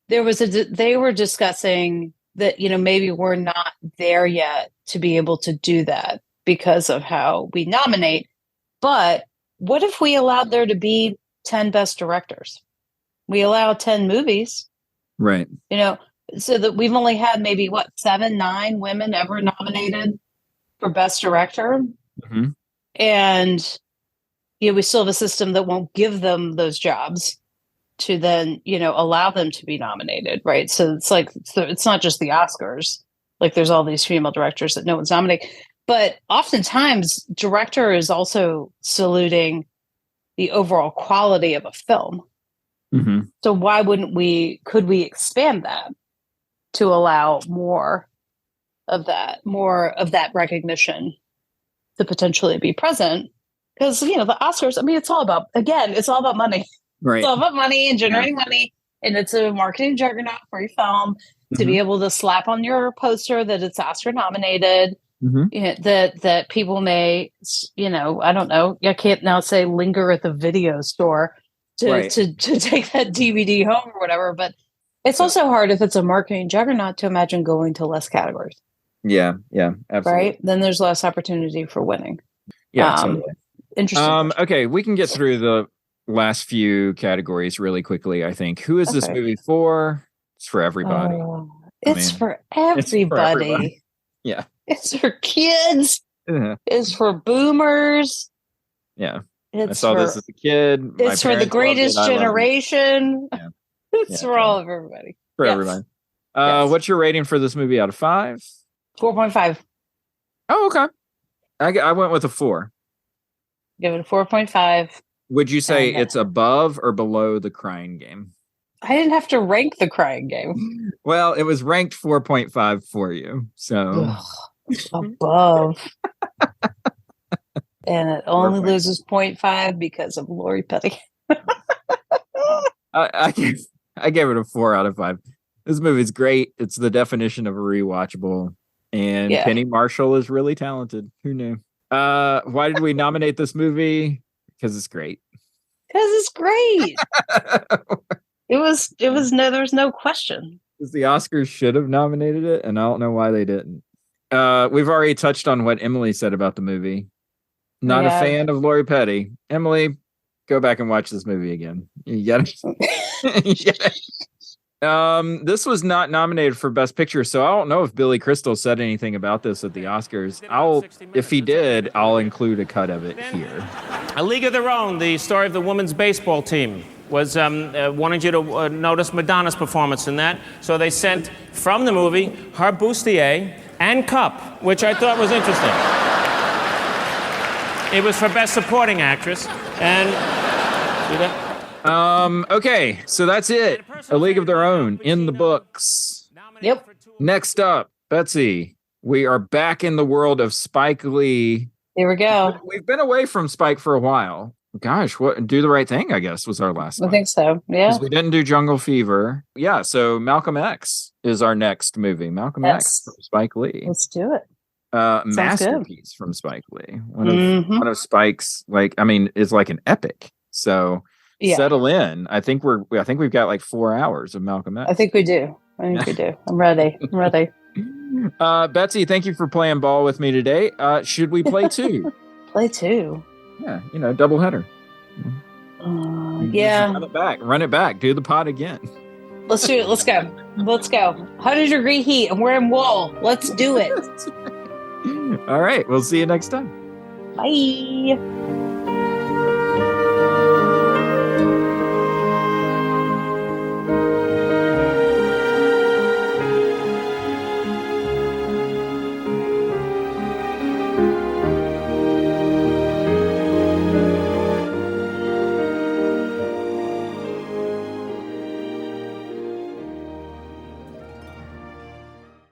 [SPEAKER 2] They were discussing that, maybe we're not there yet to be able to do that because of how we nominate. But what if we allowed there to be 10 best directors? We allow 10 movies.
[SPEAKER 1] Right.
[SPEAKER 2] So that we've only had maybe 7, 9 women ever nominated for best director. And we still have a system that won't give them those jobs to then allow them to be nominated, right? So it's not just the Oscars, like there's all these female directors that no one's nominating, but oftentimes director is also saluting the overall quality of a film. So why could we expand that to allow more of that recognition to potentially be present. Because, you know, the Oscars, I mean, it's all about money.
[SPEAKER 1] Right.
[SPEAKER 2] It's all about money and generating money. And it's a marketing juggernaut for your film to be able to slap on your poster that it's Oscar nominated. You know, that people may, you know, I don't know. I can't now say linger at the video store to take that DVD home or whatever. But it's also hard if it's a marketing juggernaut to imagine going to less categories.
[SPEAKER 1] Yeah, absolutely.
[SPEAKER 2] Right? Then there's less opportunity for winning.
[SPEAKER 1] Yeah, totally.
[SPEAKER 2] Interesting.
[SPEAKER 1] Okay, we can get through the last few categories really quickly, I think. Who is this movie for? It's for everybody.
[SPEAKER 2] It's for everybody.
[SPEAKER 1] Yeah.
[SPEAKER 2] It's for kids. It's for boomers.
[SPEAKER 1] Yeah.
[SPEAKER 2] It's
[SPEAKER 1] I saw this as a kid.
[SPEAKER 2] It's for the greatest generation.
[SPEAKER 1] Yeah.
[SPEAKER 2] It's for all of everybody.
[SPEAKER 1] For everybody. What's your rating for this movie out of 5?
[SPEAKER 2] 4.5.
[SPEAKER 1] Oh, okay. I went with a 4.
[SPEAKER 2] Give it a 4.5.
[SPEAKER 1] Would you say it's above or below The Crying Game?
[SPEAKER 2] I didn't have to rank The Crying Game.
[SPEAKER 1] Well, it was ranked 4.5 for you. So
[SPEAKER 2] above. And it only loses 0.5 because of Lori Petty.
[SPEAKER 1] I gave it a 4 out of 5. This movie's great. It's the definition of a rewatchable. And Penny Marshall is really talented. Who knew? Why did we nominate this movie? Because it's great.
[SPEAKER 2] Because it's great. There was no question.
[SPEAKER 1] Because the Oscars should have nominated it, and I don't know why they didn't. We've already touched on what Emily said about the movie. Not a fan of Lori Petty. Emily, go back and watch this movie again. You got it. This was not nominated for Best Picture, so I don't know if Billy Crystal said anything about this at the Oscars. If he did, I'll include a cut of it here.
[SPEAKER 15] A League of Their Own, the story of the women's baseball team, was wanted you to notice Madonna's performance in that. So they sent from the movie her bustier and cup, which I thought was interesting. It was for Best Supporting Actress, and see that?
[SPEAKER 1] Okay, so that's it. A League of Their Own in the books.
[SPEAKER 2] Yep.
[SPEAKER 1] Next up, Betsy, we are back in the world of Spike Lee.
[SPEAKER 2] Here we go.
[SPEAKER 1] We've been away from Spike for a while. Gosh, Do the Right Thing, I guess, was our last one.
[SPEAKER 2] I think so, yeah.
[SPEAKER 1] Because we didn't do Jungle Fever. Yeah, so Malcolm X is our next movie. Malcolm X from Spike Lee.
[SPEAKER 2] Let's do it.
[SPEAKER 1] Masterpiece from Spike Lee. One of Spike's, is like an epic. So settle in. I think we've got like 4 hours of Malcolm X.
[SPEAKER 2] I think we do. I'm ready.
[SPEAKER 1] Betsy, thank you for playing ball with me today. Should we play 2?
[SPEAKER 2] Play 2.
[SPEAKER 1] Yeah, double header.
[SPEAKER 2] Yeah.
[SPEAKER 1] Run it back. Do the pod again.
[SPEAKER 2] Let's do it. Let's go. 100-degree heat. I'm wearing wool. Let's do it.
[SPEAKER 1] All right. We'll see you next time.
[SPEAKER 2] Bye.